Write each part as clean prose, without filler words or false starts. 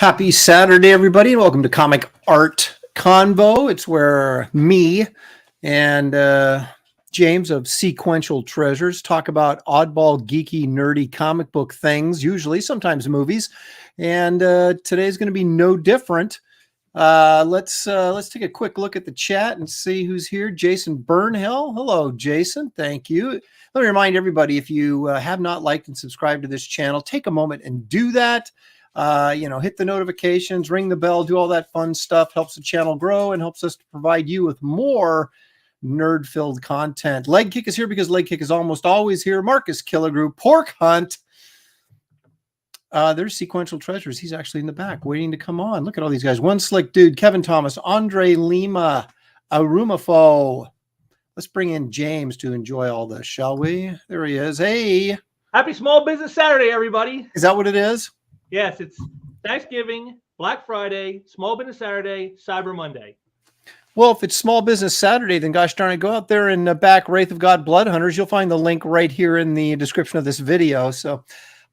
Happy Saturday, everybody, and welcome to Comic Art Convo. It's where me and James of Sequential Treasures talk about oddball, geeky, nerdy comic book things, usually, sometimes movies. And today's going to be no different. Let's take a quick look at the chat and see who's here. Jason Burnhill. Hello, Jason. Thank you. Let me remind everybody, if you have not liked and subscribed to this channel, take a moment and do that. Hit the notifications, ring the bell, do all that fun stuff. Helps the channel grow and helps us to provide you with more nerd-filled content. Leg Kick is here because Leg Kick is almost always here. Marcus Killigrew, Pork Hunt. There's Sequential Treasures. He's actually in the back waiting to come on. Look at all these guys. One Slick Dude, Kevin Thomas, Andre Lima, Arumafo. Let's bring in James to enjoy all this, shall we? There he is. Hey. Happy Small Business Saturday, everybody. Is that what it is? Yes, it's Thanksgiving, Black Friday, Small Business Saturday, Cyber Monday. Well, if it's Small Business Saturday, then gosh darn it, go out there and back Wraith of God Blood Hunters. You'll find the link right here in the description of this video. So,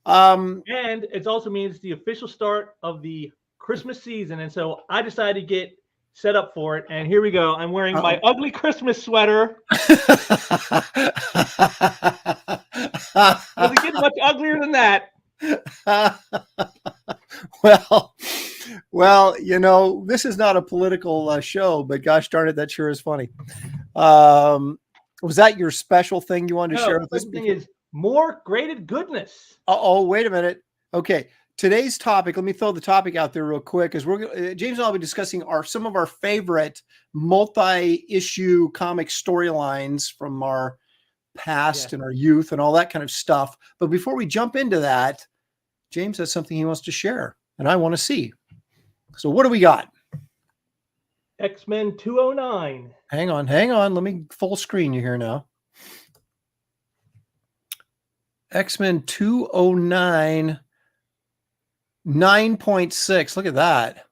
and it also means the official start of the Christmas season. And so I decided to get set up for it. And here we go. I'm wearing my ugly Christmas sweater. Doesn't get much uglier than that. well, this is not a political show, but gosh darn it, that sure is funny. Was that your special thing you wanted to share with us? The thing is more graded goodness. Oh, wait a minute. Okay, today's topic. Let me throw the topic out there real quick, because James and I will be discussing some of our favorite multi-issue comic storylines from our past and our youth and all that kind of stuff. But before we jump into that, James has something he wants to share and I want to see. So what do we got? X-Men 209. Hang on. Let me full screen you here now. X-Men 209 9.6. Look at that.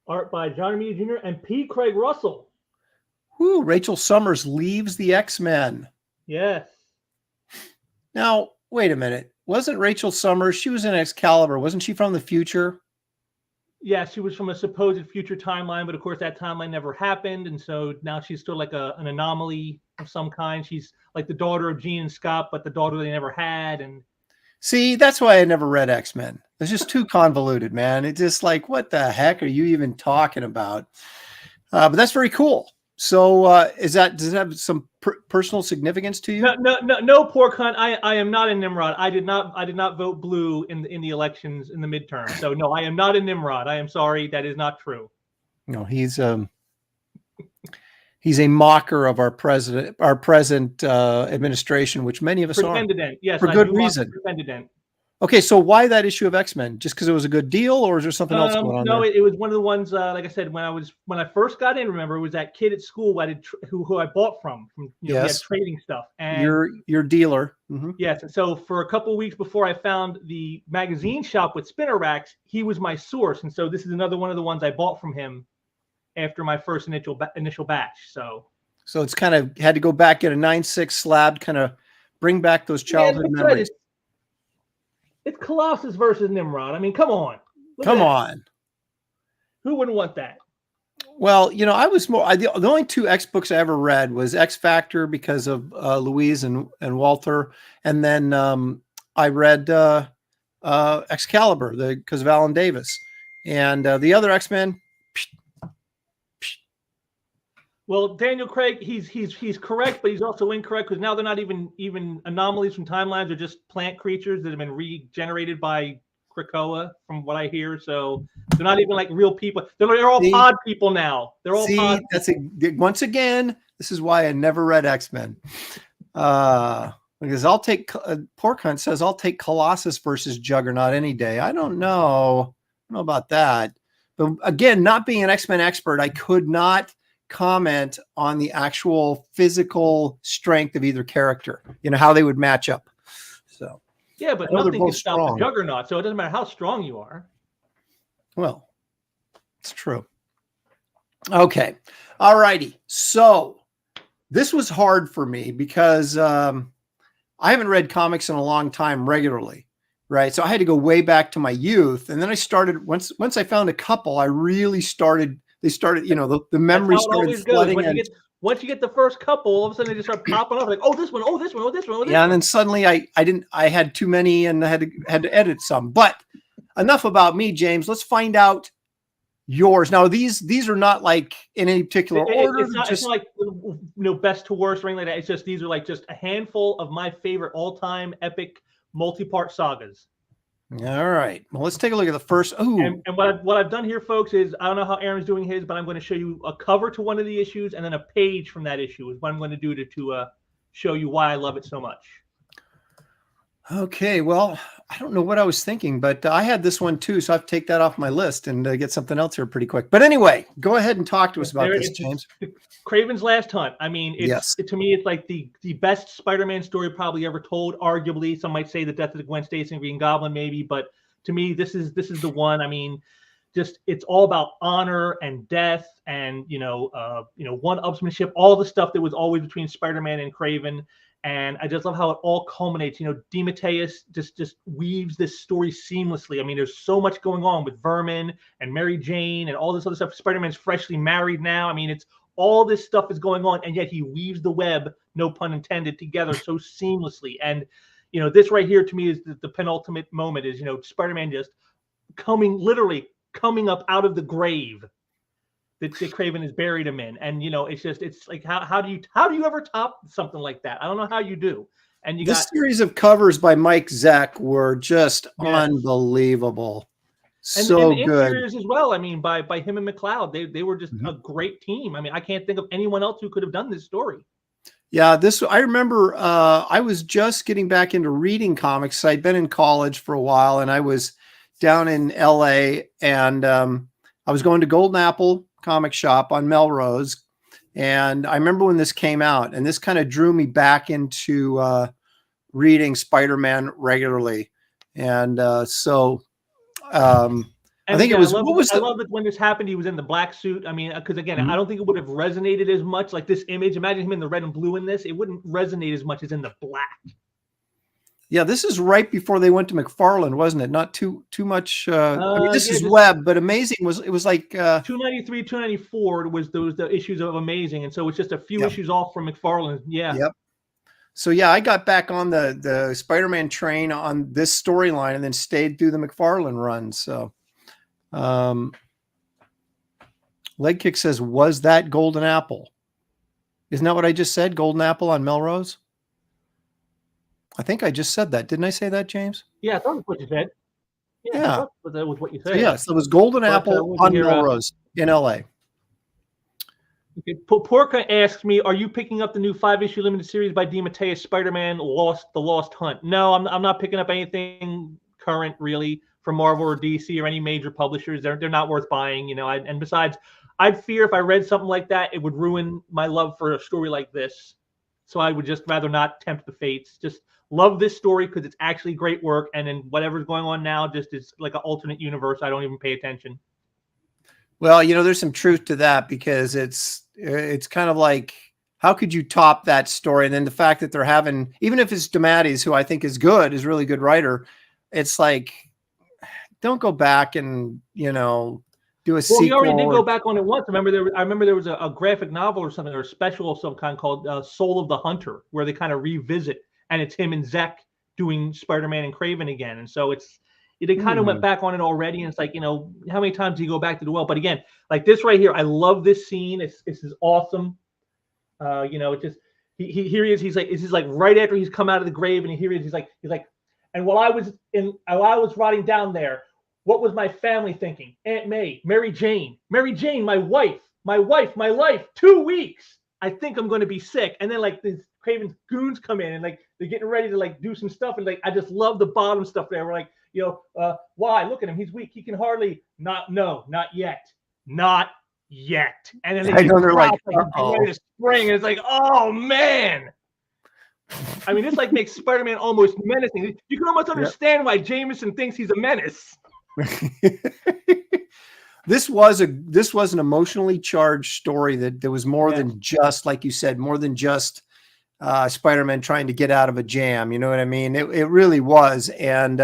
Art by John Romita Jr. and P. Craig Russell. Woo, Rachel Summers leaves the X-Men. Yes. Now, wait a minute. Wasn't Rachel Summers, she was in Excalibur. Wasn't she from the future? Yeah, she was from a supposed future timeline, but of course that timeline never happened. And so now she's still like an anomaly of some kind. She's like the daughter of Jean and Scott, but the daughter they never had. And see, that's why I never read X-Men. It's just too convoluted, man. It's just like, what the heck are you even talking about? But that's very cool. So does it have some personal significance to you? No, Pork Hunt. I am not a Nimrod. I did not vote blue in the elections in the midterm. So no, I am not a Nimrod. I am sorry, that is not true. No, he's a mocker of our present administration, which many of us are. Yes, for good reason. Okay, so why that issue of X-Men? Just because it was a good deal, or is there something else going on? No, there? It was one of the ones. Like I said, when I first got in, remember, it was that kid at school who I bought from we had trading stuff. And your dealer. Mm-hmm. Yes, and so for a couple of weeks before I found the magazine shop with spinner racks, he was my source, and so this is another one of the ones I bought from him after my first initial batch. So it's kind of had to go back, get a 9.6 slab, kind of bring back those childhood memories. It's Colossus versus Nimrod. I mean, come on. Come on. Who wouldn't want that? Well, I was the only two X books I ever read was X Factor because of Louise and Walter. And then I read Excalibur because of Alan Davis. And the other X-Men. Well, Daniel Craig, he's correct, but he's also incorrect because now they're not even anomalies from timelines. They're just plant creatures that have been regenerated by Krakoa, from what I hear. So they're not even like real people. They're all pod people now. They're all pod. Once again, this is why I never read X-Men. Because Pork Hunt says I'll take Colossus versus Juggernaut any day. I don't know about that. But again, not being an X-Men expert, I could not comment on the actual physical strength of either character, how they would match up. So yeah, but nothing can stop the Juggernaut, so it doesn't matter how strong you are. Well, it's true. Okay, all righty. So this was hard for me because I haven't read comics in a long time regularly. right? So I had to go way back to my youth, and then I started once I found a couple, I really started. They started, you know, the That's memory how it started always goes. flooding, and Once you get the first couple, all of a sudden they just start popping up like, oh, this one, oh, this one, oh, this one, oh, this yeah, and one. then suddenly I had too many, and I had to edit some. But enough about me, James. Let's find out yours. Now these are not like in any particular order. It's not like, you know, best to worst or anything like that. It's just these are like just a handful of my favorite all-time epic multi-part sagas. All right. Well, let's take a look at the first. Ooh. And what I've done here, folks, is I don't know how Aaron's doing his, but I'm going to show you a cover to one of the issues and then a page from that issue is what I'm going to do to show you why I love it so much. Okay. Well, I don't know what I was thinking, but I had this one too, so I have to take that off my list and get something else here pretty quick. But anyway, go ahead and talk to us about this, James. Kraven's Last Hunt. I mean, to me, it's like the best Spider-Man story probably ever told. Arguably, some might say the death of the Gwen Stacy and Green Goblin, maybe, but to me, this is the one. I mean, just it's all about honor and death, and one-upsmanship, all the stuff that was always between Spider-Man and Kraven. And I just love how it all culminates. You know, DeMatteis just weaves this story seamlessly. I mean, there's so much going on with Vermin and Mary Jane and all this other stuff. Spider-Man's freshly married now. I mean, it's all this stuff is going on, and yet he weaves the web, no pun intended, together so seamlessly. And, you know, this right here to me is the penultimate moment is, you know, Spider-Man just literally coming up out of the grave that Kraven has buried him in. And, you know, it's like, how do you ever top something like that? I don't know how you do. And this series of covers by Mike Zeck were just unbelievable. So and the good. interiors as well. I mean, by him and McLeod, they were just a great team. I mean, I can't think of anyone else who could have done this story. Yeah, I remember I was just getting back into reading comics. I'd been in college for a while, and I was down in LA, and I was going to Golden Apple comic shop on Melrose. And I remember when this came out, and this kind of drew me back into reading Spider-Man regularly. And I think it was, I love that when this happened, he was in the black suit. I mean, because again, I don't think it would have resonated as much like this image. Imagine him in the red and blue in this. It wouldn't resonate as much as in the black. Yeah, this is right before they went to McFarlane, wasn't it? Not too much. I mean, this is Web, but Amazing it was like 293, 294 was the issues of Amazing, and so it's just a few issues off from McFarlane. Yeah. Yep. So yeah, I got back on the Spider-Man train on this storyline, and then stayed through the McFarlane run. So, Leg Kick says, "Was that Golden Apple?" Isn't that what I just said? Golden Apple on Melrose. I think I just said that. Didn't I say that, James? Yeah, I thought that's what you said. Yeah. That was what you said. So yes, it was Golden Apple on Melrose in LA. Okay. Porca asks me, are you picking up the new 5-issue limited series by DeMatteis, Spider-Man The Lost Hunt? No, I'm not picking up anything current really from Marvel or DC or any major publishers. They're not worth buying, you know. And besides, I'd fear if I read something like that, it would ruin my love for a story like this. So I would just rather not tempt the fates. Just love this story because it's actually great work, and then whatever's going on now just is like an alternate universe. I don't even pay attention. Well, you know, there's some truth to that, because it's kind of like, how could you top that story? And then the fact that they're having, even if it's DeMatteis, who I think is really good writer, it's like, don't go back and, you know, do a sequel. Well, he already did go back on it once. I remember there was a graphic novel or something, or a special of some kind called Soul of the Hunter, where they kind of revisit, and it's him and Zeck doing Spider-Man and Kraven again. And so they kind of went back on it already, and it's like, you know, how many times do you go back to the well? But again, like this right here, I love this scene. This is awesome. You know, it just here he is. He's like, this is like right after he's come out of the grave, and here he is. He's like, and while I was rotting down there, what was my family thinking? Aunt May, Mary Jane, my wife, my life. 2 weeks. I think I'm going to be sick. And then like these Kraven's goons come in, and like they're getting ready to like do some stuff, and like I just love the bottom stuff there. We're like, you know, why? Look at him. He's weak. He can hardly not yet. And then they're like ready to spring, and it's like, oh man. I mean, this like makes Spider-Man almost menacing. You can almost understand why Jameson thinks he's a menace. This was an emotionally charged story that there was more than just, like you said, more than just Spider-Man trying to get out of a jam. You know what I mean? It really was. And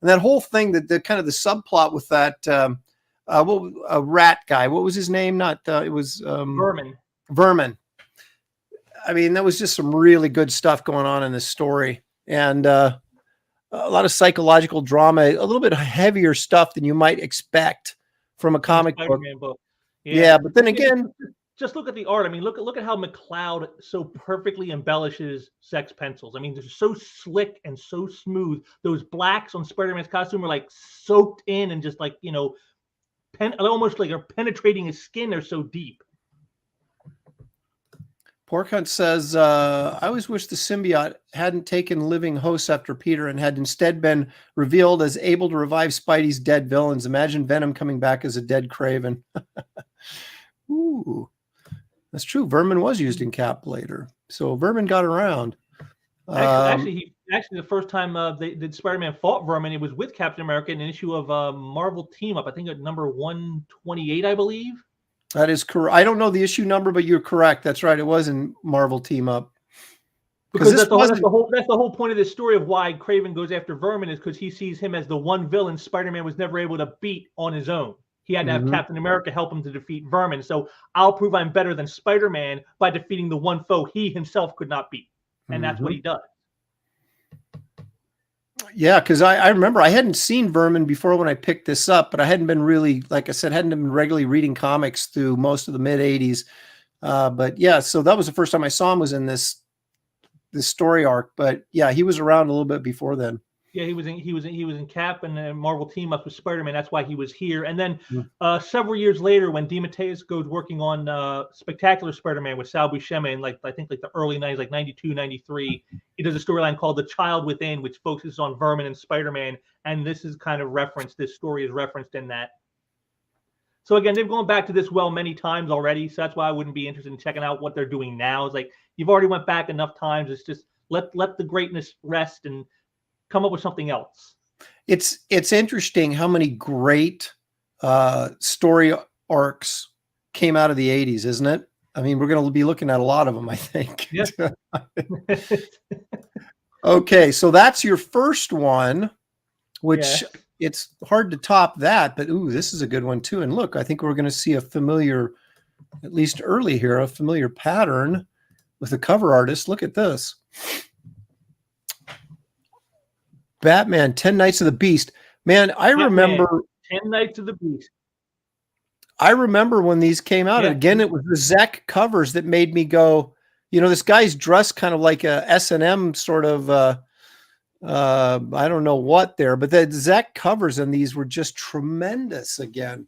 And that whole thing, that the kind of the subplot with that rat guy, what was his name? Not it was Vermin. Vermin. I mean, that was just some really good stuff going on in this story, and a lot of psychological drama, a little bit heavier stuff than you might expect from a comic book. Yeah, but then again, just look at the art. I mean, look at how McLeod so perfectly embellishes Sex Pencils. I mean, they're so slick and so smooth. Those blacks on Spider-Man's costume are like soaked in and just like, you know, almost like are penetrating his skin. They're so deep. Pork Hunt says, I always wish the symbiote hadn't taken living hosts after Peter and had instead been revealed as able to revive Spidey's dead villains. Imagine Venom coming back as a dead Kraven. Ooh, that's true. Vermin was used in Cap later. So Vermin got around. Actually, the first time that Spider-Man fought Vermin, it was with Captain America in an issue of Marvel Team Up. I think at number 128, I believe. That is correct. I don't know the issue number, but you're correct. That's right. It was in Marvel Team Up. Because that's the whole point of this story of why Kraven goes after Vermin, is because he sees him as the one villain Spider-Man was never able to beat on his own. He had to have Captain America help him to defeat Vermin. So I'll prove I'm better than Spider-Man by defeating the one foe he himself could not beat. And that's what he does. Yeah, because I remember I hadn't seen Vermin before when I picked this up, but I hadn't been really, like I said, hadn't been regularly reading comics through most of the mid 80s. But yeah, so that was the first time I saw him, was in this story arc. But yeah, he was around a little bit before then. Yeah, he was in Cap and Marvel Team Up with Spider-Man. That's why he was here. And then several years later, when DeMatteis goes working on Spectacular Spider-Man with Sal Buscema in I think the early 90s, like 92, 93, he does a storyline called The Child Within, which focuses on Vermin and Spider-Man. And this is kind of referenced. This story is referenced in that. So again, they've gone back to this well many times already. So that's why I wouldn't be interested in checking out what they're doing now. It's like, you've already went back enough times. It's just let the greatness rest and come up with something else. It's interesting how many great story arcs came out of the 80s, isn't it? I mean, we're going to be looking at a lot of them, I think. Yeah. Okay, so that's your first one, which it's hard to top that, but ooh, this is a good one too. And look, I think we're going to see a familiar, at least early here, a familiar pattern with the cover artist. Look at this. Batman, 10 Nights of the Beast. Man, I remember 10 Nights of the Beast. I remember when these came out. And again, it was the Zek covers that made me go, you know, this guy's dressed kind of like a S&M sort of, I don't know what there, but the Zek covers in these were just tremendous again.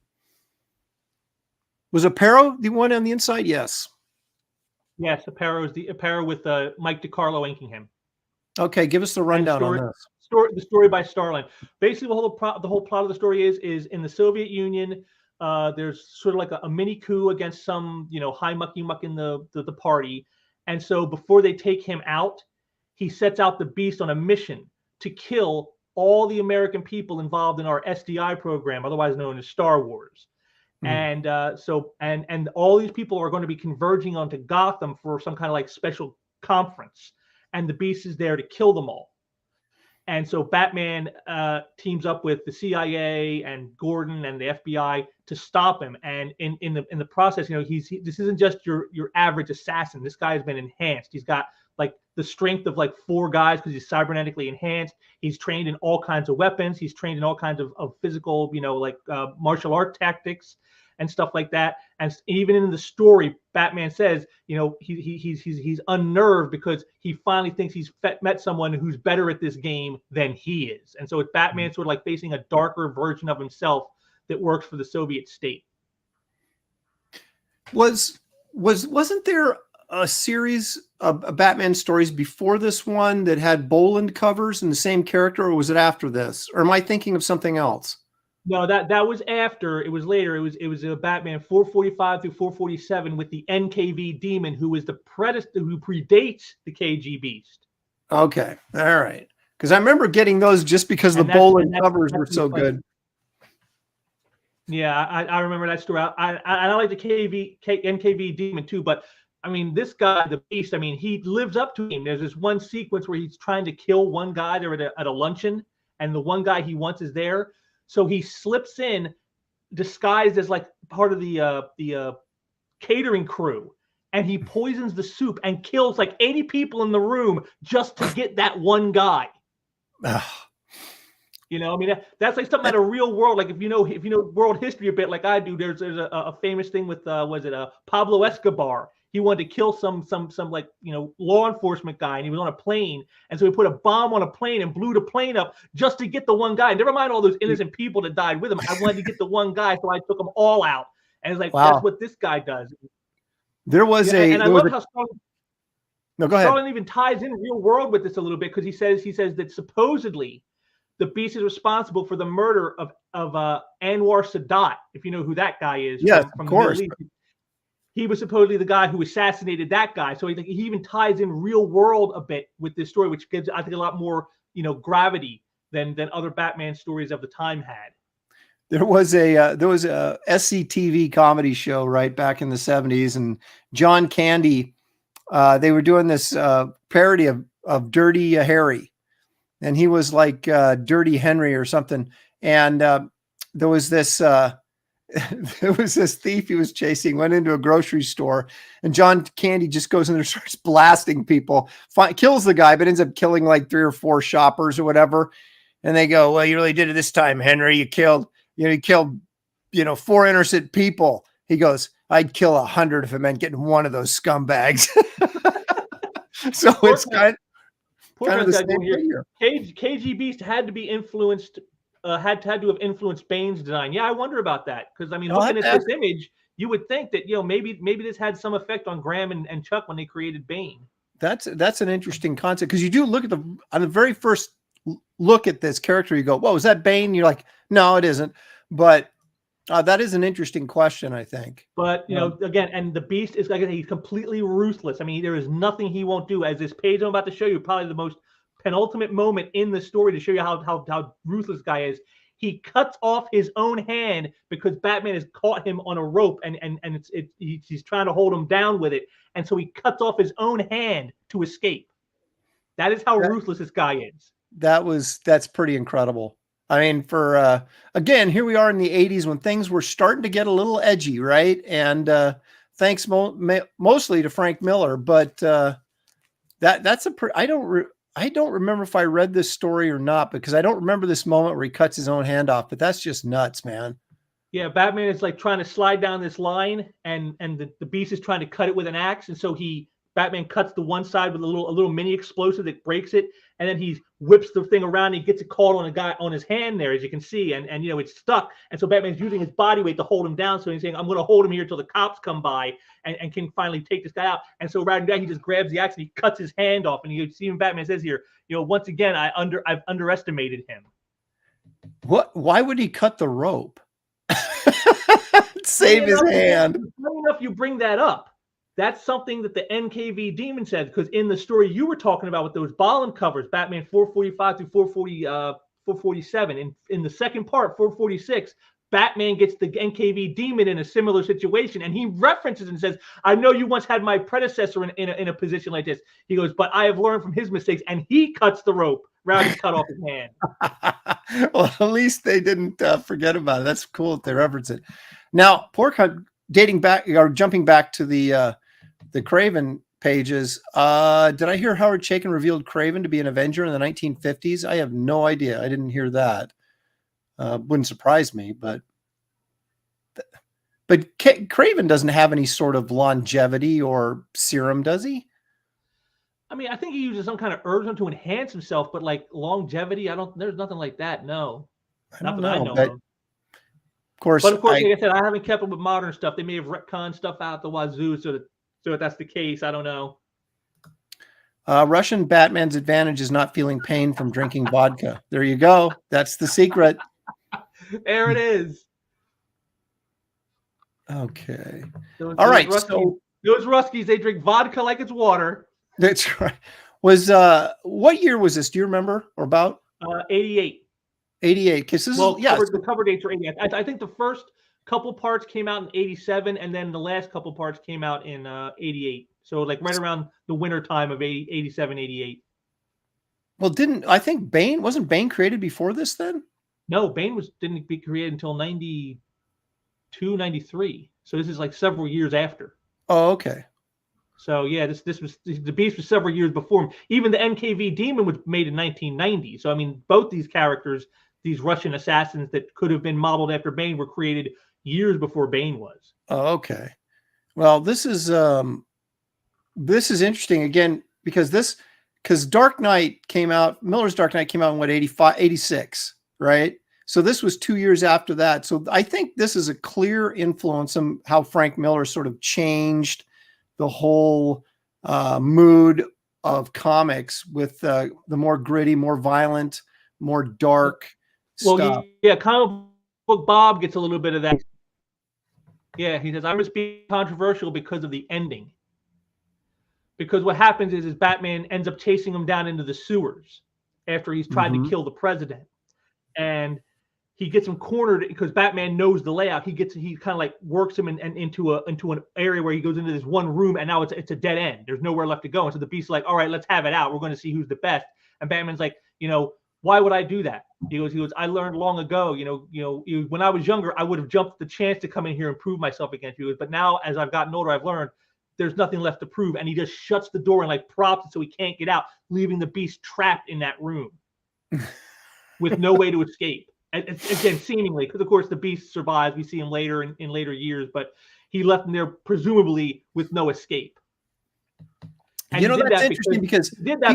Was Aparo the one on the inside? Yes. Yes, Aparo is the Aparo with Mike DiCarlo inking him. Okay, give us the rundown on this. The story by Starlin. Basically, the whole plot of the story is in the Soviet Union. There's sort of like a mini coup against some, you know, high mucky muck in the party, and so before they take him out, he sets out the Beast on a mission to kill all the American people involved in our SDI program, otherwise known as Star Wars. And so all these people are going to be converging onto Gotham for some kind of like special conference, and the Beast is there to kill them all. And so Batman teams up with the CIA and Gordon and the FBI to stop him. And in the process, you know, this isn't just your average assassin. This guy has been enhanced. He's got like the strength of like 4 guys because he's cybernetically enhanced. He's trained in all kinds of weapons. He's trained in all kinds of physical, you know, like martial art tactics and stuff like that. And even in the story, Batman says, you know, he's unnerved because he finally thinks he's met someone who's better at this game than he is. And so it's Batman sort of like facing a darker version of himself that works for the Soviet state. Wasn't there a series of Batman stories before this one that had Boland covers and the same character, or was it after this? Or am I thinking of something else? No, that was after. It was later. It was a Batman 445 through 447 with the NKV Demon, who is the who predates the KG Beast. Okay, all right. Because I remember getting those just because the Boland covers were so good. Yeah, I remember that story. I like the NKV Demon too, but I mean, this guy, the Beast, I mean, he lives up to him. There's this one sequence where he's trying to kill one guy there at a luncheon, and the one guy he wants is there. So he slips in disguised as like part of the catering crew, and he poisons the soup and kills like 80 people in the room just to get that one guy. You know, I mean, that's like something out of real world. Like if you know world history a bit, like I do, there's a famous thing with Pablo Escobar. He wanted to kill some like law enforcement guy, and he was on a plane, and so he put a bomb on a plane and blew the plane up just to get the one guy. Never mind all those innocent people that died with him. I wanted to get the one guy, so I took them all out. And it's like that's what this guy does. There was and I love how No, go ahead. Starlin even ties in real world with this a little bit, because he says that supposedly the Beast is responsible for the murder of Anwar Sadat, if you know who that guy is. Yes, from of course. The Middle East. He was supposedly the guy who assassinated that guy. So he even ties in real world a bit with this story, which gives, I think, a lot more gravity than other Batman stories of the time had. There was a SCTV comedy show right back in the 70s, and John Candy, they were doing this parody of Dirty Harry, and he was like Dirty Henry or something. And there was this thief he was chasing, went into a grocery store, and John Candy just goes in there, starts blasting people, kills the guy, but ends up killing like 3 or 4 shoppers or whatever. And they go, "Well, you really did it this time, Henry. You killed 4 innocent people." He goes, "I'd kill 100 if it meant getting one of those scumbags." So it's kind of the same thing here. KG Beast had to be influenced, had to have influenced Bane's design. Yeah, I wonder about that, because I mean, looking at this image, you would think that maybe this had some effect on Graham and Chuck when they created Bane. That's an interesting concept, because you do look at on the very first look at this character, you go, "Whoa, is that Bane?" You're like, "No, it isn't." But that is an interesting question, I think. But again, and the Beast is, like, he's completely ruthless. I mean, there is nothing he won't do. As this page I'm about to show you, probably the most penultimate moment in the story to show you how ruthless guy is. He cuts off his own hand because Batman has caught him on a rope, and he's trying to hold him down with it, and so he cuts off his own hand to escape. That is how ruthless this guy is. That's pretty incredible. I mean, for again, here we are in the 80s when things were starting to get a little edgy, right? And thanks mostly to Frank Miller, but that's I don't remember if I read this story or not, because I don't remember this moment where he cuts his own hand off, but that's just nuts, man. Yeah, Batman is like trying to slide down this line, and the Beast is trying to cut it with an axe, and so Batman cuts the one side with a little mini explosive that breaks it, and then he whips the thing around. And he gets it caught on a guy on his hand there, as you can see, and it's stuck. And so Batman's using his body weight to hold him down. So he's saying, "I'm going to hold him here until the cops come by and can finally take this guy out." And so rather than that, he just grabs the axe and he cuts his hand off. And you see when Batman says here, once again, I've underestimated him. What? Why would he cut the rope? Save his hand. Funny enough, you bring that up. That's something that the NKV Demon said, because in the story you were talking about with those Balan covers, Batman 445 through 447, in the second part, 446, Batman gets the NKV Demon in a similar situation, and he references and says, "I know you once had my predecessor in a position like this." He goes, "But I have learned from his mistakes," and he cuts the rope rather than cut off his hand. Well, at least they didn't forget about it. That's cool that they reference it. Now, dating back or jumping back to the Kraven pages, did I hear Howard Chaykin revealed Kraven to be an Avenger in the 1950s? I have no idea. I didn't hear that. Wouldn't surprise me, but Kraven doesn't have any sort of longevity or serum, does he? I mean, I think he uses some kind of herbs to enhance himself, but like longevity, there's nothing like that. No, I know of. Of course, like I said, I haven't kept up with modern stuff. They may have retconned stuff out the wazoo, so if that's the case, I don't know. Russian Batman's advantage is not feeling pain from drinking vodka. There you go. That's the secret. There it is. Okay. All right. So those Ruskies, they drink vodka like it's water. That's right. What year was this? Do you remember or about? 88. 88. Because the cover dates are 88. I think the first couple parts came out in 87, and then the last couple parts came out in 88. So like right around the winter time of 87, 88. Well, I think wasn't Bane created before this then? No, Bane didn't be created until 92, 93. So this is like several years after. Oh, okay. So yeah, this was the Beast was several years before him. Even the NKV Demon was made in 1990. So I mean, both these characters, these Russian assassins that could have been modeled after Bane, were created years before Bane was. Oh, okay. Well, this is interesting again because Dark Knight came out. Miller's Dark Knight came out in what 85, 86, right? So this was 2 years after that. So I think this is a clear influence on how Frank Miller sort of changed the whole mood of comics with the more gritty, more violent, more dark stuff. Yeah, comic book Bob gets a little bit of that. Yeah, he says, I'm just being controversial because of the ending. Because what happens is Batman ends up chasing him down into the sewers after he's tried to kill the president. And he gets him cornered because Batman knows the layout. He kind of like works him into an area where he goes into this one room, and now it's a dead end. There's nowhere left to go. And so the Beast's like, all right, let's have it out. We're going to see who's the best. And Batman's like, why would I do that? He goes, I learned long ago, when I was younger, I would have jumped the chance to come in here and prove myself against you. But now, as I've gotten older, I've learned there's nothing left to prove. And he just shuts the door and like props it so he can't get out, leaving the Beast trapped in that room with no way to escape. Again, seemingly, because of course the Beast survives. We see him later in later years, but he left him there presumably with no escape. And that's interesting because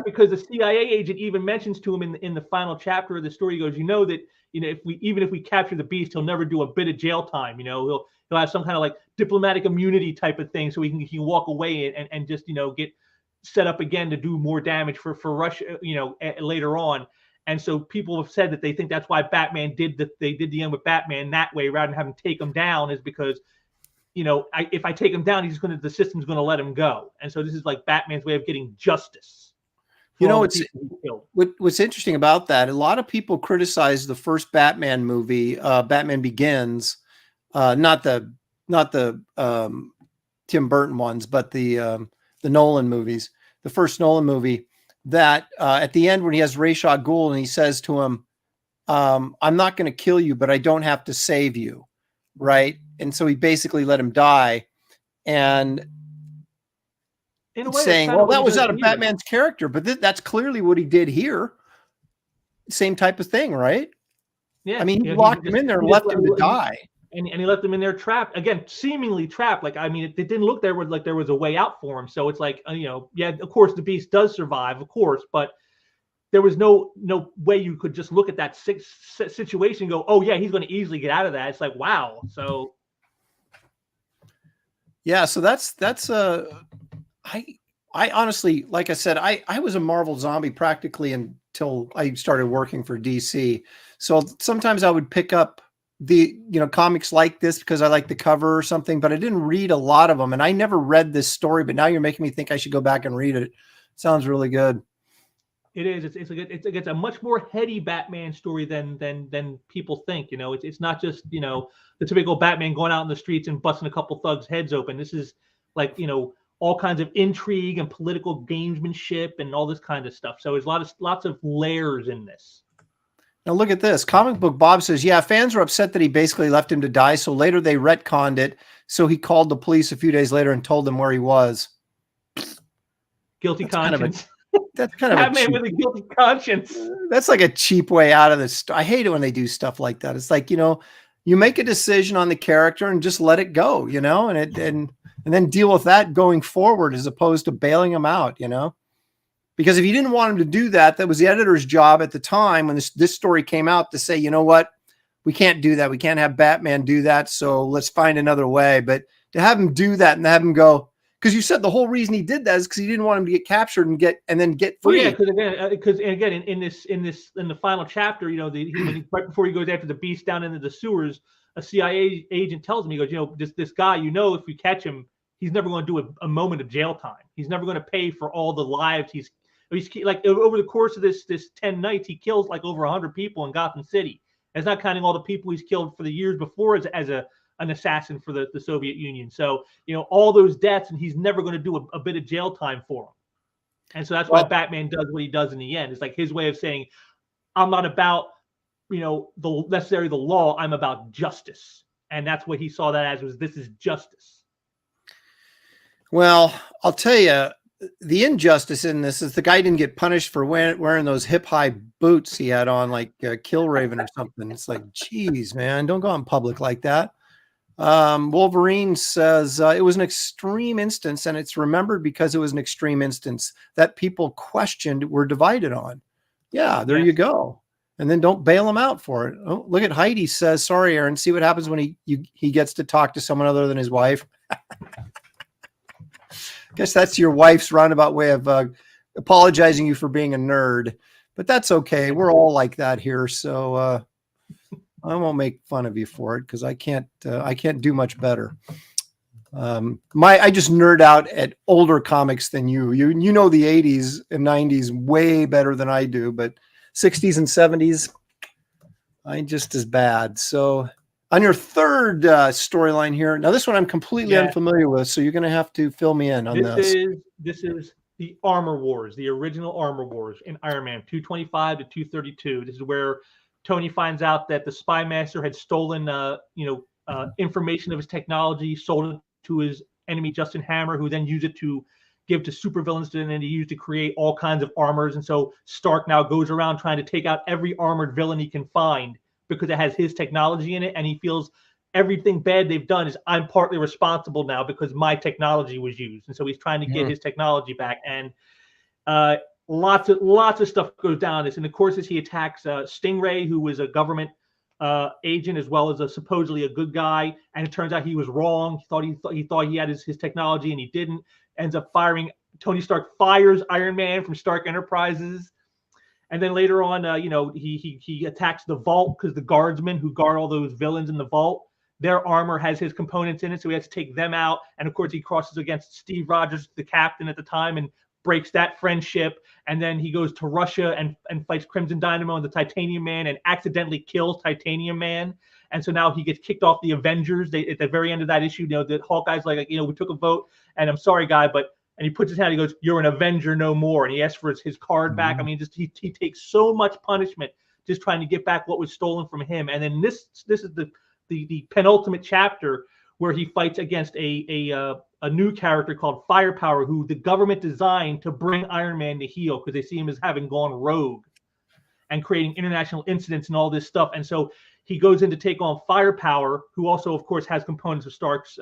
because the CIA agent even mentions to him in the final chapter of the story. He goes, that if we capture the Beast, he'll never do a bit of jail time. He'll have some kind of like diplomatic immunity type of thing, so he can walk away and just get set up again to do more damage for Russia. Later on. And so people have said that they think that's why Batman did the end with Batman that way, rather than having to take him down, is because, if I take him down, the system's going to let him go. And so this is like Batman's way of getting justice. What's interesting about that, a lot of people criticize the first Batman movie, Batman Begins, not the Tim Burton ones, but the Nolan movies, the first Nolan movie. That at the end when he has Ra's al Ghul and he says to him, I'm not going to kill you, but I don't have to save you, right? And so he basically let him die. And in a way, saying, well, that was out of Batman's character, but that's clearly what he did here. Same type of thing, right? Yeah. I mean, he locked him in there and left him to die. And he left him in there trapped, again, seemingly trapped. Like, I mean, it didn't look there was a way out for him. So it's like, yeah, of course the Beast does survive, of course, but there was no way you could just look at that situation and go, oh yeah, he's going to easily get out of that. It's like, wow. So yeah, so that's I honestly, like I said, I was a Marvel zombie practically until I started working for DC. So sometimes I would pick up the comics like this because I like the cover or something, but I didn't read a lot of them, and I never read this story. But now you're making me think I should go back and read it. Sounds really good. It is. It's a much more heady Batman story than people think. It's not just the typical Batman going out in the streets and busting a couple thugs' heads open. This is like all kinds of intrigue and political gamesmanship and all this kind of stuff. So there's lots of layers in this. Now look at this. Comic Book Bob says, yeah, fans were upset that he basically left him to die. So later they retconned it. So he called the police a few days later and told them where he was. Guilty conscience. That's kind of Batman with a guilty conscience. That's like a cheap way out of this. I hate it when they do stuff like that. It's like, you make a decision on the character and just let it go, and then deal with that going forward as opposed to bailing him out, Because if you didn't want him to do that, that was the editor's job at the time when this story came out to say, you know what, we can't do that. We can't have Batman do that. So let's find another way. But to have him do that and have him go, because you said the whole reason he did that is because he didn't want him to get captured and then get free. Well, yeah, because again, in the final chapter, right before he goes after the Beast down into the sewers, a CIA agent tells him, he goes, this guy, if we catch him, he's never going to do a moment of jail time. He's never going to pay for all the lives he's like over the course of this 10 nights, he kills like over 100 people in Gotham City. That's not counting all the people he's killed for the years before as an assassin for the Soviet Union. So, all those deaths, and he's never going to do a bit of jail time for them. And so that's why Batman does what he does in the end. It's like his way of saying, I'm not about, necessarily the law. I'm about justice. And that's what he saw that as, was this is justice. Well, I'll tell you, the injustice in this is the guy didn't get punished for wearing those hip-high boots he had on, like Kill Raven or something. It's like, geez, man, don't go out in public like that. Wolverine says it was an extreme instance, and it's remembered because it was an extreme instance that people questioned, were divided on. Yeah, there you go. And then don't bail him out for it. Oh, look at Heidi says, sorry, Aaron, see what happens when he gets to talk to someone other than his wife. Guess that's your wife's roundabout way of apologizing you for being a nerd, but that's okay. We're all like that here. So, I won't make fun of you for it, because I can't do much better. I just nerd out at older comics than you. You know the 80s and 90s way better than I do, but 60s and 70s, I'm just as bad. So on your third storyline here, now this one I'm completely unfamiliar with, so you're going to have to fill me in on this. This is the Armor Wars, the original Armor Wars in Iron Man 225 to 232. This is where Tony finds out that the Spy Master had stolen, information of his technology, sold it to his enemy Justin Hammer, who then used it to give to supervillains, and then he used to create all kinds of armors. And so Stark now goes around trying to take out every armored villain he can find because it has his technology in it, and he feels everything bad they've done is I'm partly responsible now because my technology was used. And so he's trying to get his technology back. And lots of stuff goes down this. And of course, as he attacks Stingray, who was a government agent as well as supposedly a good guy, and it turns out he was wrong. He thought he had his technology, and he didn't. Ends up firing. Tony Stark fires Iron Man from Stark Enterprises, and then later on, he attacks the vault because the guardsmen who guard all those villains in the vault, their armor has his components in it, so he has to take them out. And of course, he crosses against Steve Rogers, the captain at the time, and breaks that friendship. And then he goes to Russia and fights Crimson Dynamo and the Titanium Man and accidentally kills Titanium Man. And so now he gets kicked off the Avengers. At the very end of that issue, that Hawkeye's like, we took a vote, and I'm sorry, guy, and he puts his hand, he goes, you're an Avenger no more. And he asks for his card back. I mean, just he takes so much punishment just trying to get back what was stolen from him. And then this is the penultimate chapter where he fights against a new character called Firepower, who the government designed to bring Iron Man to heel because they see him as having gone rogue and creating international incidents and all this stuff. And so he goes in to take on Firepower, who also, of course, has components of Stark's,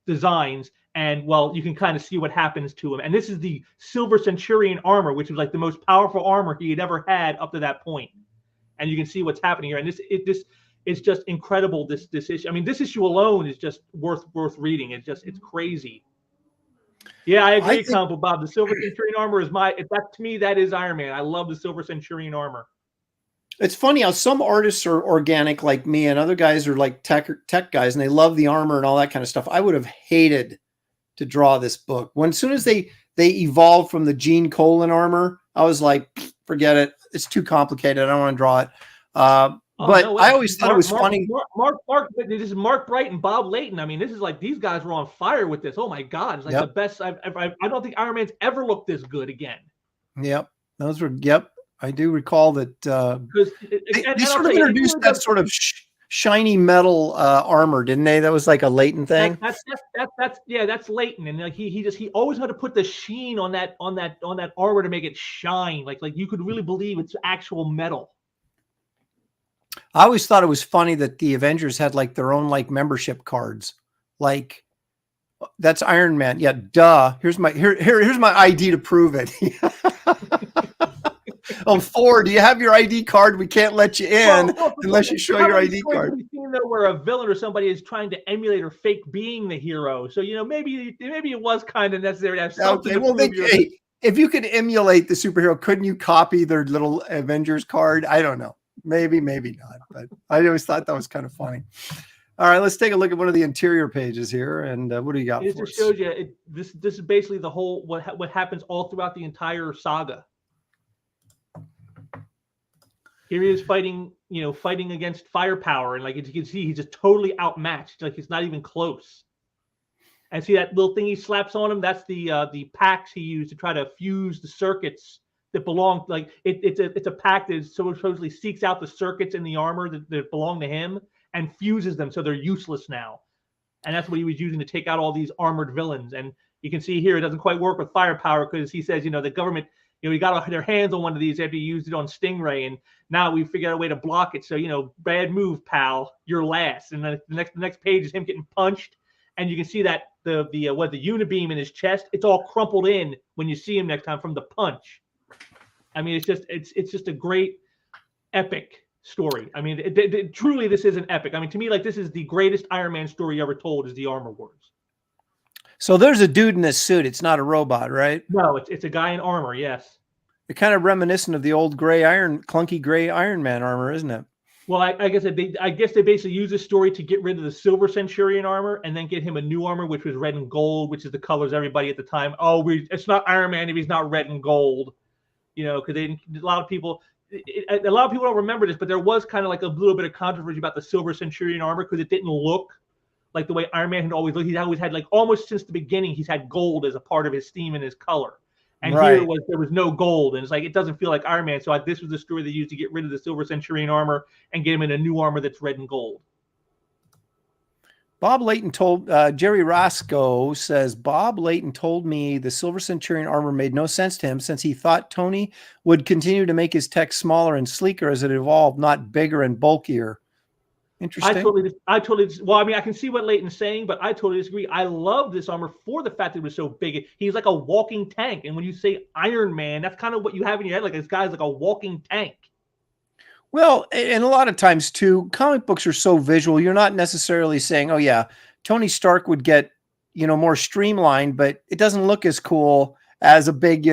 designs. And, well, you can kind of see what happens to him. And this is the Silver Centurion armor, which was like the most powerful armor he had ever had up to that point. And you can see what's happening here. And this is just incredible, this issue. I mean, this issue alone is just worth reading. It's crazy. Yeah, I agree, Combo Bob. The Silver Centurion armor is to me, that is Iron Man. I love the Silver Centurion armor. It's funny how some artists are organic like me, and other guys are like tech guys, and they love the armor and all that kind of stuff. I would have hated to draw this book. As soon as they evolved from the Gene Colan armor, I was like, forget it. It's too complicated. I don't want to draw it. I always thought it was funny. This is Mark Bright and Bob Layton. I mean, this is like, these guys were on fire with this. Oh my God. It's like the best I don't think Iron Man's ever looked this good again. Yep. I do recall that they sort of introduced that sort of shiny metal armor, didn't they? That was like a Layton thing. That's Layton, and like he always had to put the sheen on that armor to make it shine, like you could really believe it's actual metal. I always thought it was funny that the Avengers had like their own like membership cards, like that's Iron Man. Yeah, duh. Here's my ID to prove it. Oh, Thor, do you have your ID card? We can't let you in unless you show your ID card. You know, where a villain or somebody is trying to emulate or fake being the hero. So, maybe it was kind of necessary to have something. Okay, if you could emulate the superhero, couldn't you copy their little Avengers card? I don't know. Maybe not. But I always thought that was kind of funny. All right, let's take a look at one of the interior pages here. And what do you got for us? It just shows you this is basically the whole what happens all throughout the entire saga. Here he is fighting against Firepower, and like as you can see, he's just totally outmatched. Like it's not even close. And see that little thing he slaps on him? That's the packs he used to try to fuse the circuits that belong. Like it's a pack that supposedly seeks out the circuits in the armor that belong to him and fuses them so they're useless now. And that's what he was using to take out all these armored villains. And you can see here it doesn't quite work with firepower because he says, the government, he got their hands on one of these after he used it on Stingray, and now we figured out a way to block it. So bad move, pal. You're last. And then the next page is him getting punched, and you can see that the unibeam in his chest, it's all crumpled in when you see him next time from the punch. I mean, it's just a great epic story. I mean, truly, this is an epic. I mean, to me, like, this is the greatest Iron Man story ever told, is the Armor Wars. So there's a dude in this suit. It's not a robot, right? No, it's a guy in armor. Yes. It's kind of reminiscent of the old clunky gray Iron Man armor, isn't it? Well, I guess they basically use this story to get rid of the Silver Centurion armor and then get him a new armor, which was red and gold, which is the colors everybody at the time. Oh, it's not Iron Man if he's not red and gold, because a lot of people don't remember this, but there was kind of like a little bit of controversy about the Silver Centurion armor because it didn't look like the way Iron Man had always looked. He's always had, like, almost since the beginning, he's had gold as a part of his theme and his color. And right. Here there was no gold, and it's like it doesn't feel like Iron Man. So this was the story they used to get rid of the Silver Centurion armor and get him in a new armor that's red and gold. Bob Layton told Jerry Roscoe says Bob Layton told me the Silver Centurion armor made no sense to him since he thought Tony would continue to make his tech smaller and sleeker as it evolved, not bigger and bulkier. Interesting. I totally. Well, I mean, I can see what Layton's saying, but I totally disagree. I love this armor for the fact that it was so big. He's like a walking tank, and when you say Iron Man, that's kind of what you have in your head. Like, this guy's like a walking tank. Well, and a lot of times too, comic books are so visual. You're not necessarily saying, "Oh yeah, Tony Stark would get more streamlined," but it doesn't look as cool as a big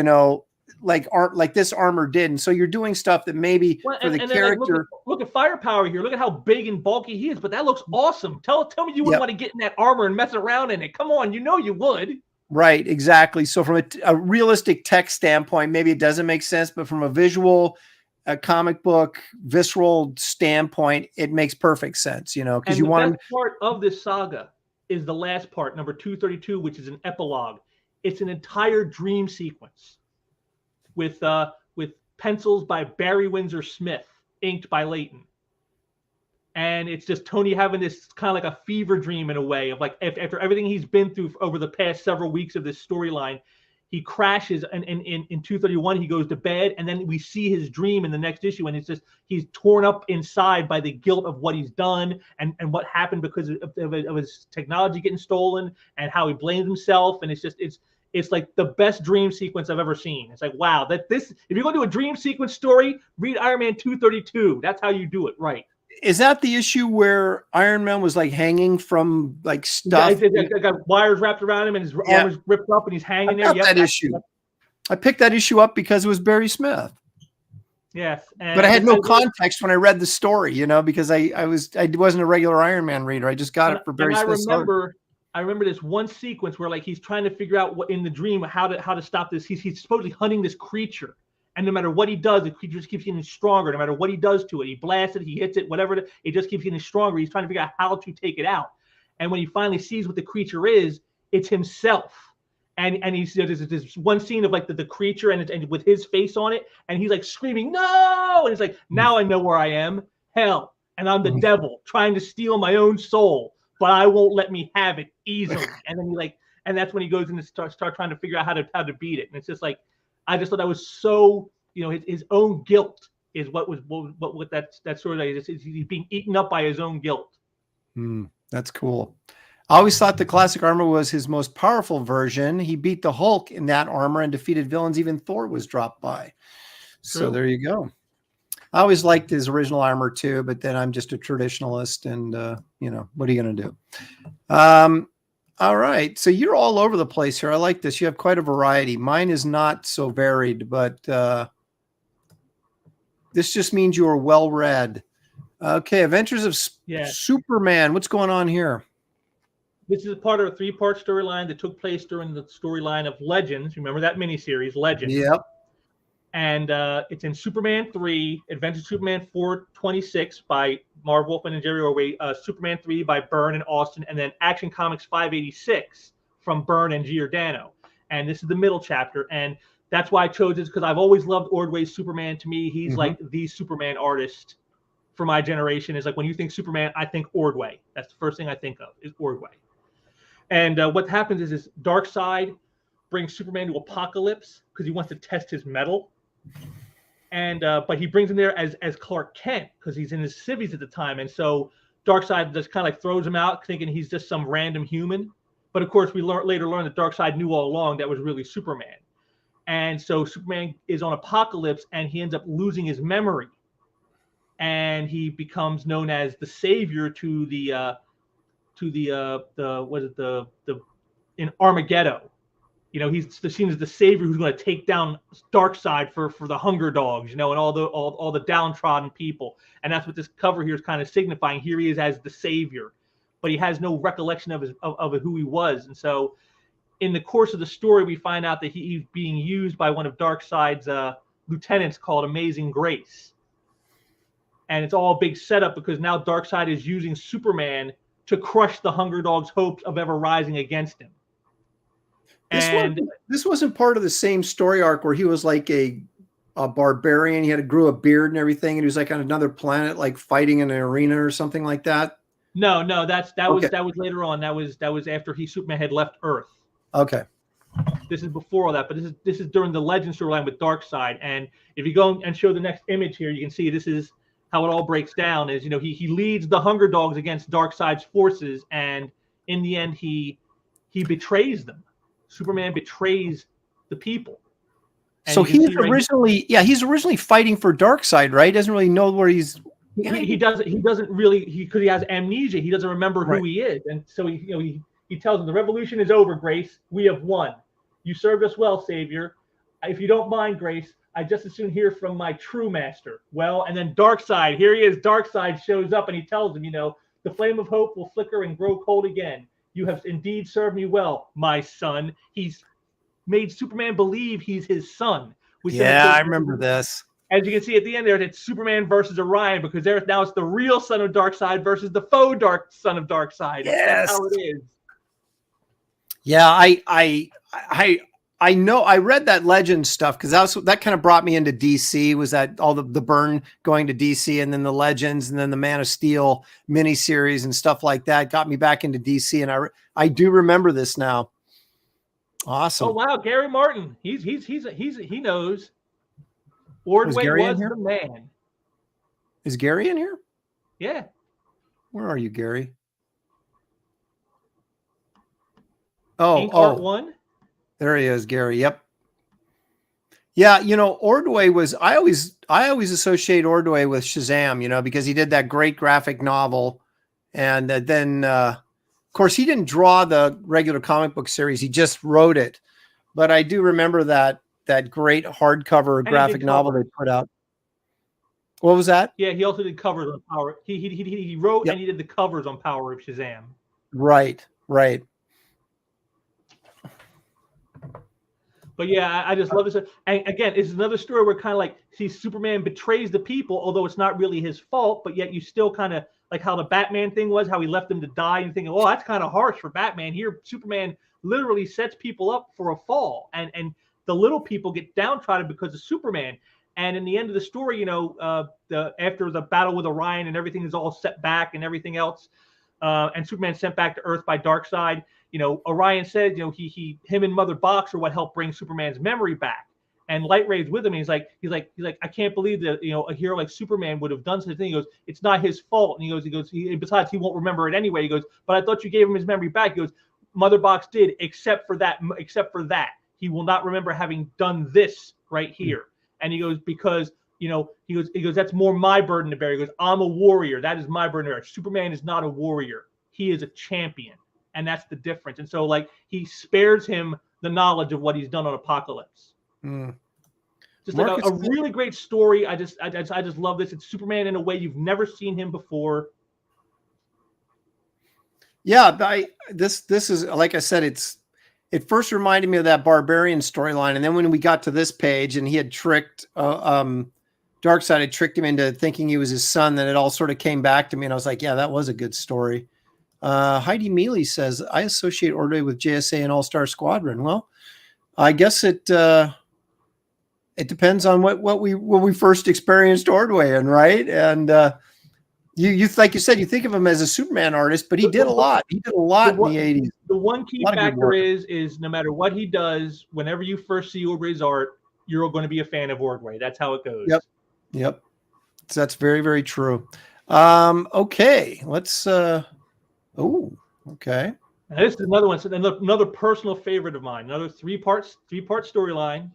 like this armor did. And so you're doing stuff that maybe for the character. Look at firepower here. Look at how big and bulky he is, but that looks awesome. Tell me you wouldn't want to get in that armor and mess around in it. Come on, you would. Right, exactly. So from a realistic tech standpoint, maybe it doesn't make sense, but from a visual, a comic book, visceral standpoint, it makes perfect sense, because you want. The best part of this saga is the last part, number 232, which is an epilogue. It's an entire dream sequence with pencils by Barry Windsor Smith, inked by Layton. And it's just Tony having this kind of like a fever dream in a way of, like, after everything he's been through over the past several weeks of this storyline, he crashes and in 231 he goes to bed, and then we see his dream in the next issue, and it's just he's torn up inside by the guilt of what he's done and what happened because of his technology getting stolen and how he blames himself. And it's like the best dream sequence I've ever seen. It's like, wow, if you're going to do a dream sequence story, read Iron Man 232. That's how you do it, right? Is that the issue where Iron Man was like hanging from like stuff? Yeah, got wires wrapped around him and his arm is ripped up and he's hanging there. That issue. I picked that issue up because it was Barry Smith. Yes, but I had no context when I read the story, because I wasn't a regular Iron Man reader. I just got it for Barry Smith. I remember this one sequence where, like, he's trying to figure out what in the dream how to stop this. He's supposedly hunting this creature, and no matter what he does, the creature just keeps getting stronger. No matter what he does to it, he blasts it, he hits it, whatever it just keeps getting stronger. He's trying to figure out how to take it out. And when he finally sees what the creature is, it's himself. And there's this one scene of, like, the creature and with his face on it, and he's like screaming, "No!" And it's like, now I know where I am. Hell, and I'm the devil trying to steal my own soul, but I won't let me have it easily. And then and that's when he goes in and start trying to figure out how to beat it. And it's just like, I just thought that was so, his own guilt is what that sort of, he's being eaten up by his own guilt. That's cool. I always thought the classic armor was his most powerful version. He beat the Hulk in that armor and defeated villains even Thor was dropped by. True. So there you go. I always liked his original armor too, but then I'm just a traditionalist, and what are you going to do? All right, so you're all over the place here. I like this. You have quite a variety. Mine is not so varied, but this just means you are well read. Okay, Adventures of Superman. What's going on here? This is part of a 3-part storyline that took place during the storyline of Legends. Remember that miniseries, Legends? Yep. And it's in Superman 3, Adventures of Superman 426 by Marv Wolfman and Jerry Orway, Superman 3 by Byrne and Austin, and then Action Comics 586 from Byrne and Giordano. And this is the middle chapter. And that's why I chose this, because I've always loved Ordway's Superman. To me, he's like the Superman artist for my generation. Is like, when you think Superman, I think Ordway. That's the first thing I think of, is Ordway. And what happens is Darkseid brings Superman to Apokolips because he wants to test his mettle. And but he brings him there as Clark Kent because he's in his civvies at the time. And so Darkseid just kind of like throws him out, thinking he's just some random human. But of course, we later learn that Darkseid knew all along that was really Superman. And so Superman is on Apokolips, and he ends up losing his memory. And he becomes known as the savior to the in Armageddon. You know, he's seen as the savior who's going to take down Darkseid for the Hunger Dogs, you know, and all the downtrodden people. And that's what this cover here is kind of signifying. Here he is as the savior, but he has no recollection of who he was. And so in the course of the story, we find out that he's being used by one of Darkseid's lieutenants called Amazing Grace. And it's all a big setup because now Darkseid is using Superman to crush the Hunger Dogs' hopes of ever rising against him. This wasn't part of the same story arc where he was like a barbarian. He grew a beard and everything, and he was like on another planet, like fighting in an arena or something like that. No, that was later on. That was after Superman had left Earth. Okay. This is before all that, but this is during the Legend storyline with Darkseid. And if you go and show the next image here, you can see this is how it all breaks down. Is, you know, he leads the Hunger Dogs against Darkseid's forces, and in the end he betrays them. Superman betrays the people. And so he's originally fighting for Darkseid, right? Doesn't really know where he's. He doesn't really, because he has amnesia. He doesn't remember who he is, and so he tells him the revolution is over, Grace. We have won. You served us well, Savior. If you don't mind, Grace, I just as soon hear from my true master. Well, and then Darkseid, here he is. Darkseid shows up and he tells him, you know, the flame of hope will flicker and grow cold again. You have indeed served me well, my son. He's made Superman believe he's his son. I remember this. As you can see at the end there, it's Superman versus Orion, because now it's the real son of Darkseid versus the faux son of Darkseid. Yes. That's how it is. Yeah, I know. I read that Legend stuff because that kind of brought me into DC. Was that all the Byrne going to DC, and then the Legends, and then the Man of Steel miniseries and stuff like that got me back into DC, and I do remember this now. Awesome. Oh wow, Gary Martin. He knows. Ordway was the man. Is Gary in here? Yeah. Where are you, Gary? Art 1. There he is, Gary. Yep. Yeah, you know, Ordway was. I always associate Ordway with Shazam, you know, because he did that great graphic novel, and then of course he didn't draw the regular comic book series; he just wrote it. But I do remember that great hardcover graphic novel they put out. What was that? Yeah, he also did covers on Power. He wrote and he did the covers on Power of Shazam. Right. But yeah, I just love this. And again, it's another story where kind of like, see, Superman betrays the people, although it's not really his fault, but yet you still kind of like how the Batman thing was, how he left them to die, and thinking, oh, that's kind of harsh for Batman. Here, Superman literally sets people up for a fall, and the little people get downtrodden because of Superman. And in the end of the story, you know, after the battle with Orion and everything is all set back and everything else, and Superman sent back to Earth by Darkseid. You know, Orion said, you know, him and Mother Box are what helped bring Superman's memory back. And Lightray's with him. And he's like, I can't believe that, you know, a hero like Superman would have done such a thing. He goes, it's not his fault. And besides, he won't remember it anyway. He goes, but I thought you gave him his memory back. He goes, Mother Box did, except for that. He will not remember having done this right here. And he goes, because, you know, he goes, that's more my burden to bear. He goes, I'm a warrior. That is my burden to bear. Superman is not a warrior. He is a champion. And that's the difference. And so, like, he spares him the knowledge of what he's done on Apokolips. Just like a really great story. I just love this. It's Superman in a way you've never seen him before. Yeah, this is, like I said, it first reminded me of that Barbarian storyline, and then when we got to this page, and he had tricked Darkseid had tricked him into thinking he was his son, then it all sort of came back to me, and I was like, yeah, that was a good story. Heidi Mealy says, I associate Ordway with JSA and All-Star Squadron. Well, I guess it depends on what when we first experienced Ordway, and right. And you like you said, you think of him as a Superman artist, but he did a lot. He did a lot in the 80s. The one key factor is no matter what he does, whenever you first see Ordway's art, you're going to be a fan of Ordway. That's how it goes. Yep. So that's very, very true. Okay, let's. Okay. Now, this is another one. So another personal favorite of mine. Another three-part storyline.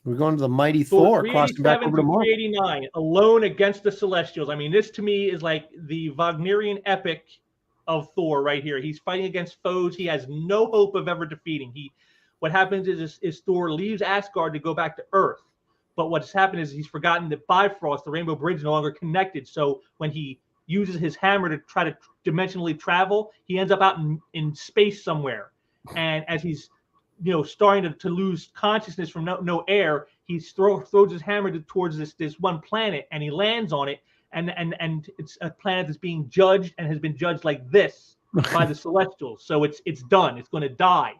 We're going to the mighty Thor, crossing back over to Marvel. 389, alone against the Celestials. I mean, this to me is like the Wagnerian epic of Thor right here. He's fighting against foes he has no hope of ever defeating. What happens is Thor leaves Asgard to go back to Earth. But what's happened is he's forgotten that Bifrost, the Rainbow Bridge, is no longer connected. So when he uses his hammer to try to dimensionally travel, he ends up out in space somewhere. And as he's starting to lose consciousness from no air, he throws his hammer towards this one planet, and he lands on it, and it's a planet that's being judged and has been judged like this by the Celestials. So it's done. It's going to die.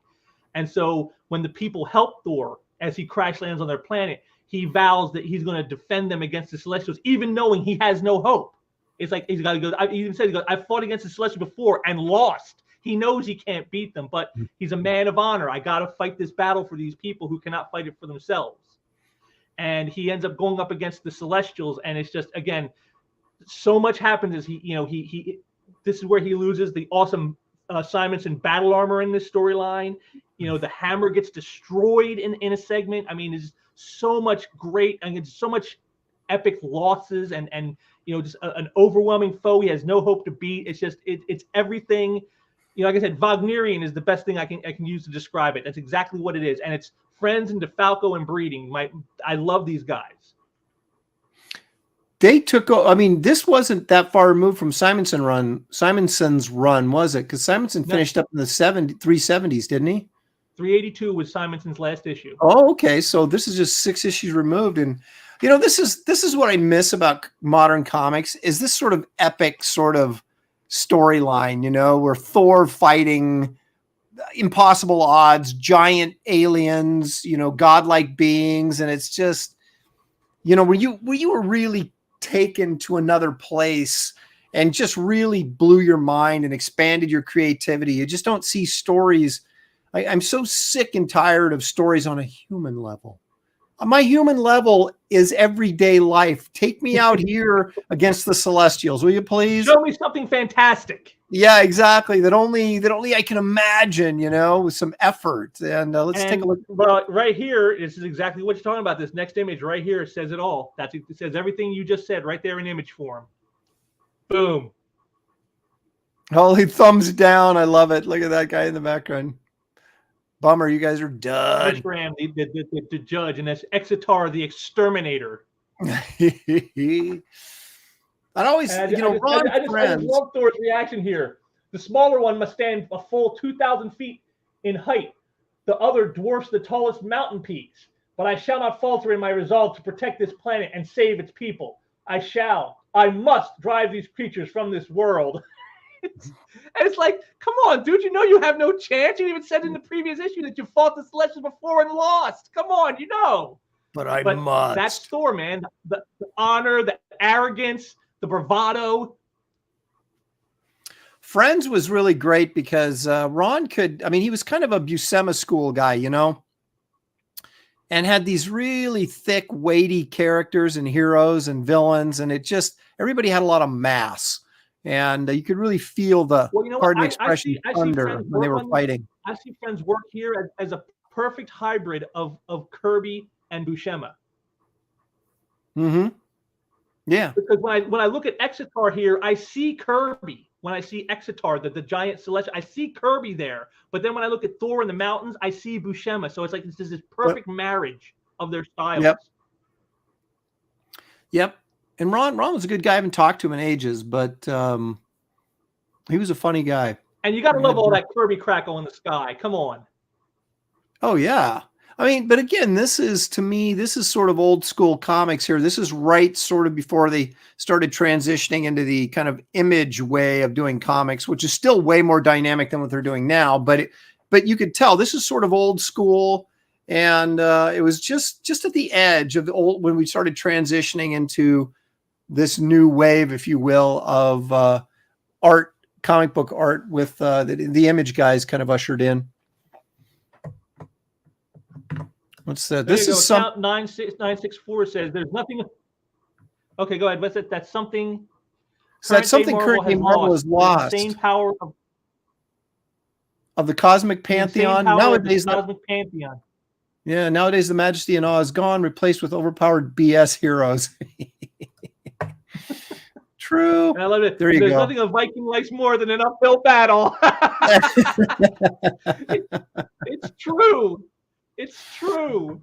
And so when the people help Thor as he crash lands on their planet, he vows that he's going to defend them against the Celestials, even knowing he has no hope. It's like he's got to go. He even said, I fought against the Celestials before and lost. He knows he can't beat them, but he's a man of honor. I got to fight this battle for these people who cannot fight it for themselves. And he ends up going up against the Celestials, and it's just, again, so much happens as this is where he loses the awesome Simonson battle armor in this storyline. The hammer gets destroyed in a segment. I mean, there's so much great, I mean, so much epic losses and just an overwhelming foe he has no hope to beat. It's just it's everything. Like I said, Wagnerian is the best thing I can use to describe it. That's exactly what it is. And it's Friends and DeFalco and Breeding. I love these guys. They took, I mean, this wasn't that far removed from Simonson's run, was it? Because Simonson finished up in the 370s, didn't he? 382 was Simonson's last issue. Oh, okay. So this is just 6 issues removed. And, this is what I miss about modern comics, is this sort of epic sort of storyline, where Thor fighting impossible odds, giant aliens, godlike beings. And it's just, where you were really taken to another place and just really blew your mind and expanded your creativity. You just don't see stories. I'm so sick and tired of stories on a human level. My human level is everyday life. Take me out here against the Celestials, will you please? Show me something fantastic. Yeah, exactly. That only I can imagine, with some effort. And let's take a look. Well, right here, this is exactly what you're talking about. This next image right here says it all. It says everything you just said right there in image form. Boom. Holy thumbs down. I love it. Look at that guy in the background. Bummer, you guys are done. Graham, the judge, and that's Exitar, the exterminator. I always, I just love Thor's reaction here. The smaller one must stand a full 2,000 feet in height. The other dwarfs the tallest mountain peaks. But I shall not falter in my resolve to protect this planet and save its people. I must drive these creatures from this world. It's like, come on, dude, you have no chance. You even said in the previous issue that you fought the Celestials before and lost. Come on, But I must. That's Thor, man. The honor, the arrogance, the bravado. Friends was really great because Ron he was kind of a Buscema school guy, and had these really thick, weighty characters and heroes and villains. And everybody had a lot of mass. And you could really feel the pardon expression thunder when they were fighting. I see Friends work here as a perfect hybrid of Kirby and Buscema. Mm-hmm. Yeah. Because when I look at Exitar here, I see Kirby. When I see Exitar, the giant celestial, I see Kirby there. But then when I look at Thor in the mountains, I see Buscema. So it's like this perfect marriage of their styles. Yep. And Ron was a good guy. I haven't talked to him in ages, but he was a funny guy. And you got to love all that Kirby crackle in the sky. Come on. Oh, yeah. I mean, but again, this is, to me, this is sort of old school comics here. This is right sort of before they started transitioning into the kind of image way of doing comics, which is still way more dynamic than what they're doing now. But you could tell this is sort of old school, and it was just at the edge of the old when we started transitioning into this new wave, if you will, of art, comic book art with the image guys kind of ushered in. What's that? This is some 96964 says there's nothing. Okay, go ahead. What's it? That's something. So that's something currently Marvel has lost. The same power of the cosmic pantheon. Nowadays, the cosmic pantheon. Yeah, nowadays the majesty and awe is gone, replaced with overpowered BS heroes. True. And I love it. There's nothing a Viking likes more than an uphill battle. It's true. It's true.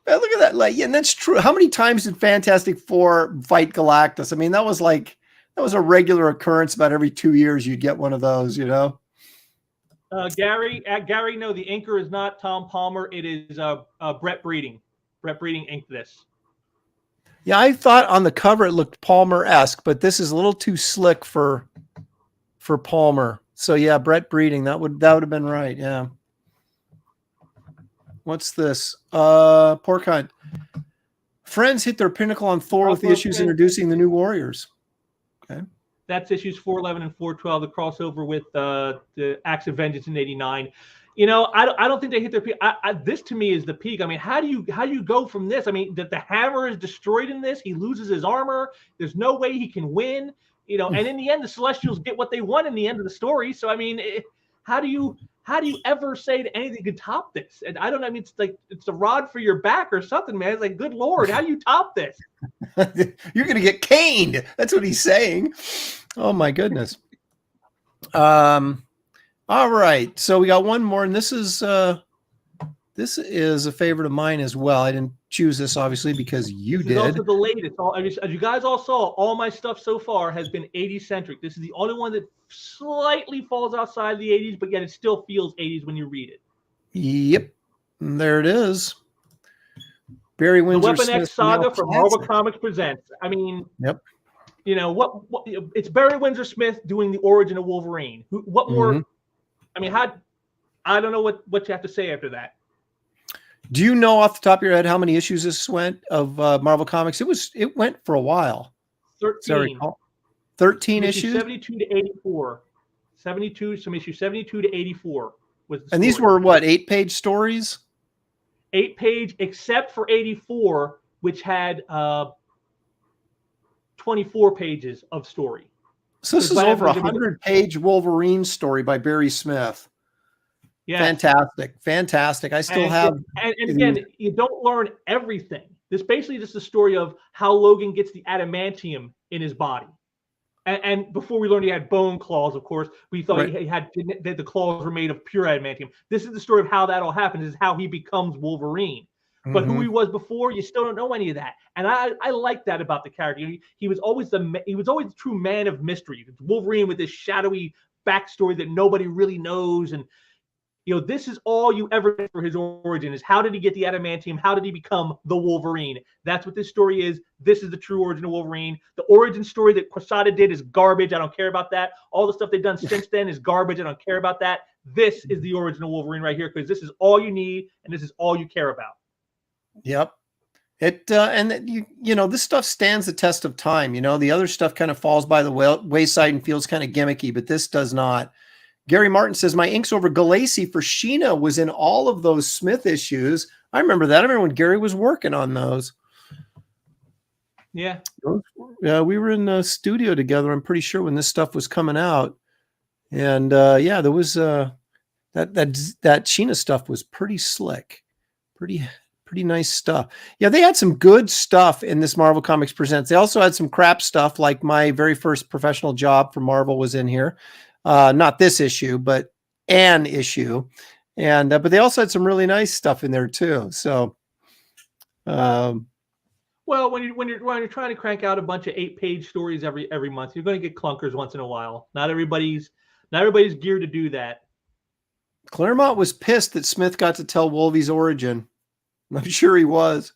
Man, look at that. Like, yeah, and that's true. How many times did Fantastic Four fight Galactus? I mean, that was a regular occurrence. About every 2 years, you'd get one of those, you know? Gary, no, the inker is not Tom Palmer. It is Brett Breeding. Brett Breeding inked this. Yeah, I thought on the cover it looked Palmer-esque, but this is a little too slick for Palmer. So yeah, Brett Breeding. That would have been right. Yeah. What's this? Pork Hunt. Friends hit their pinnacle on Thor with the issues introducing the new Warriors. Okay. That's issues 411 and 412, the crossover with the Acts of Vengeance in '89. You know, I don't think they hit their peak. This to me is the peak. I mean, how do you go from this? I mean, the hammer is destroyed in this. He loses his armor. There's no way he can win. You know, and in the end, the Celestials get what they want in the end of the story. So I mean, how do you ever say that anything could top this? And I don't know. I mean, it's like it's a rod for your back or something, man. It's like, good Lord, how do you top this? You're going to get caned. That's what he's saying. Oh my goodness. All right. So we got one more, and this is a favorite of mine as well. I didn't choose this obviously because you did. Also the latest. As you guys all saw, all my stuff so far has been 80s centric. This is the only one that slightly falls outside the 80s, but yet it still feels 80s when you read it. Yep. And there it is. Barry Windsor The Weapon X saga from Marvel Comics presents. I mean, yep. You know what? It's Barry Windsor Smith doing the origin of Wolverine. What more? I mean, I don't know what you have to say after that. Do you know off the top of your head how many issues this went of Marvel Comics? It went for a while. 13. 13 issues. 72 to 84. 72. Some issue 72 to 84 was. And these were what, 8-page stories? 8-page, except for 84, which had 24 pages of story. So this is over 100-page Wolverine story by Barry Smith. Yeah, fantastic. I still have. And again, you don't learn everything. This basically just the story of how Logan gets the adamantium in his body. And before we learned he had bone claws, of course, we thought he had that the claws were made of pure adamantium. This is the story of how that all happens. Is how he becomes Wolverine. But who he was before, you still don't know any of that. And I like that about the character. He was always the true man of mystery. It's Wolverine with this shadowy backstory that nobody really knows. And you know, this is all you ever get for his origin is how did he get the adamantium? How did he become the Wolverine? That's what this story is. This is the true origin of Wolverine. The origin story that Quesada did is garbage. I don't care about that. All the stuff they've done since then is garbage. I don't care about that. This is the original Wolverine right here because this is all you need and this is all you care about. Yep. You know, this stuff stands the test of time. You know, the other stuff kind of falls by the wayside and feels kind of gimmicky, but this does not. Gary Martin says, my inks over Galassi for Sheena was in all of those Smith issues. I remember that. I remember when Gary was working on those. Yeah. We were in the studio together, I'm pretty sure, when this stuff was coming out. And yeah, there was that Sheena stuff was pretty slick. Pretty nice stuff. Yeah, they had some good stuff in this Marvel Comics Presents. They also had some crap stuff, like my very first professional job for Marvel was in here. Not this issue, but an issue. And but they also had some really nice stuff in there too. So well, when you're trying to crank out a bunch of 8-page stories every month, you're going to get clunkers once in a while. Not everybody's geared to do that. Claremont was pissed that Smith got to tell Wolvie's origin. I'm sure he was.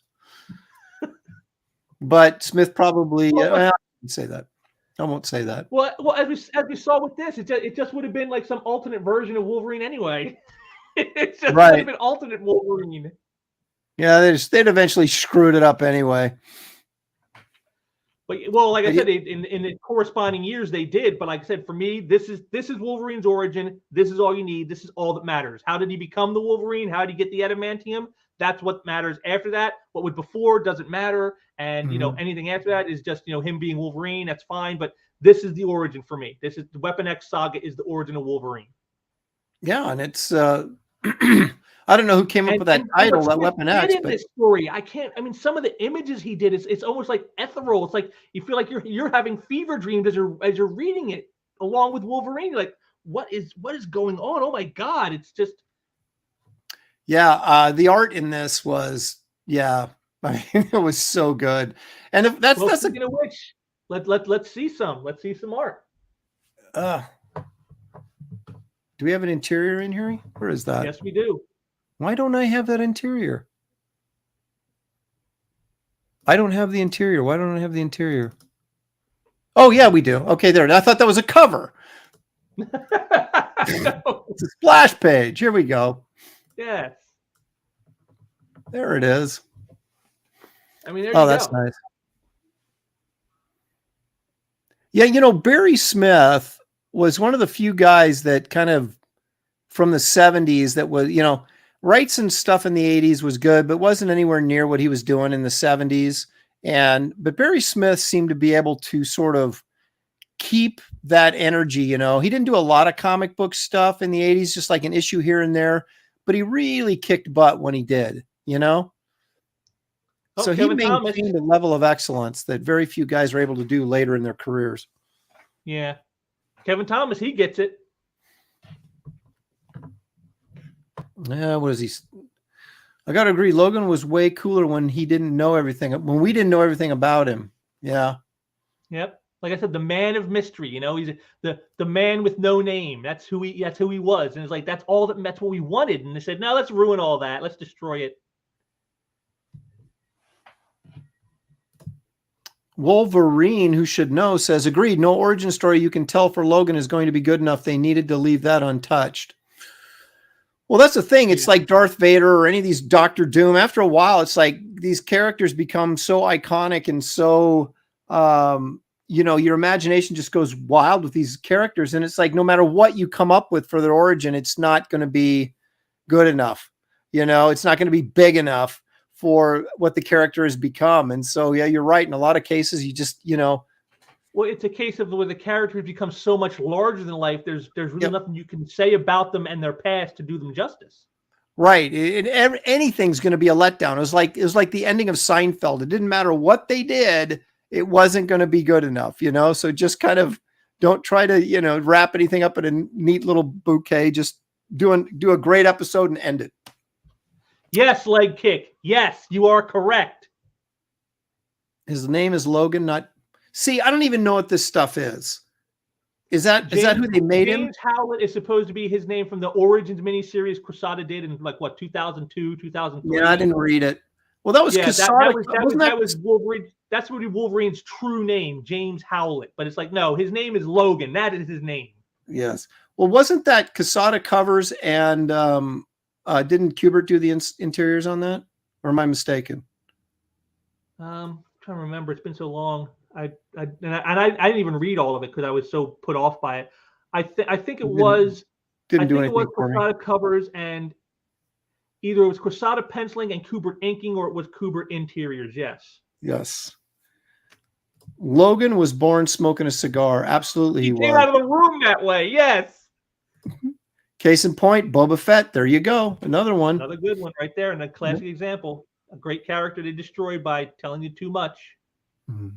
But Smith probably, I won't say that. I won't say that. Well, as we saw with this, it just would have been like some alternate version of Wolverine anyway. It just would have been alternate Wolverine. Yeah, they'd eventually screwed it up anyway. But like I said, in the corresponding years they did. But like I said, for me, this is Wolverine's origin. This is all you need. This is all that matters. How did he become the Wolverine? How did he get the adamantium? That's what matters. After that, what was before doesn't matter. And anything after that is just him being Wolverine. That's fine. But this is the origin for me. This is the Weapon X saga is the origin of Wolverine. Yeah, and it's I don't know who came up with that title, that Weapon X. But this story, I can't. I mean, some of the images he did, it's almost like ethereal. It's like you feel like you're having fever dreams as you're reading it along with Wolverine. You're like, what is going on? Oh my God! It's just. Yeah, the art in this was I mean, it was so good. And if that's speaking of which, let's see some art. Do we have an interior in here? Where is that? Yes, we do. Why don't I have that interior? I don't have the interior. Why don't I have the interior? Oh, yeah, we do. Okay, there. I thought that was a cover. It's a splash page. Here we go. Yes. There it is. I mean, that's nice. Yeah, Barry Smith was one of the few guys that kind of from the 70s that was, writes and stuff in the 80s was good, but wasn't anywhere near what he was doing in the 70s. But Barry Smith seemed to be able to sort of keep that energy. He didn't do a lot of comic book stuff in the 80s, just like an issue here and there, but he really kicked butt when he did, So he maintained a level of excellence that very few guys are able to do later in their careers. Yeah. Kevin Thomas, he gets it. Yeah, what is he? I got to agree. Logan was way cooler when he didn't know everything. When we didn't know everything about him. Yeah. Yep. Like I said, the man of mystery. He's the man with no name. That's who he was. And it's like that's what we wanted. And they said, no, let's ruin all that. Let's destroy it. Wolverine, who should know, says, agreed. No origin story you can tell for Logan is going to be good enough. They needed to leave that untouched. Well, that's the thing. It's like Darth Vader or any of these Doctor Doom. After a while, it's like these characters become so iconic and so, your imagination just goes wild with these characters. And it's like, no matter what you come up with for their origin, it's not going to be good enough. It's not going to be big enough for what the character has become. And so, yeah, you're right. In a lot of cases, you just, Well, it's a case of where the characters become so much larger than life. There's really nothing you can say about them and their past to do them justice. Right. Anything's going to be a letdown. It was like the ending of Seinfeld. It didn't matter what they did. It wasn't going to be good enough, So just kind of don't try to, wrap anything up in a neat little bouquet. Just do a great episode and end it. Yes, leg kick. Yes, you are correct. His name is Logan, not... See, I don't even know what this stuff is. Is that who they made him? James Howlett is supposed to be his name from the Origins miniseries Quesada did in 2002, 2003. Yeah, I didn't read it. Well, that was Quesada. That was Wolverine. That's what Wolverine's true name, James Howlett. But it's like, no, his name is Logan. That is his name. Yes. Well, wasn't that Quesada covers and didn't Kubert do the interiors on that? Or am I mistaken? I'm trying to remember. It's been so long. I didn't even read all of it because I was so put off by it. I think it was Quesada covers and either it was Quesada penciling and Kubert inking or it was Kubert interiors. Yes. Logan was born smoking a cigar. Absolutely, he came out of the room that way. Yes. Case in point, Boba Fett. There you go. Another one. Another good one right there, and a classic example. A great character they destroyed by telling you too much. Mm-hmm.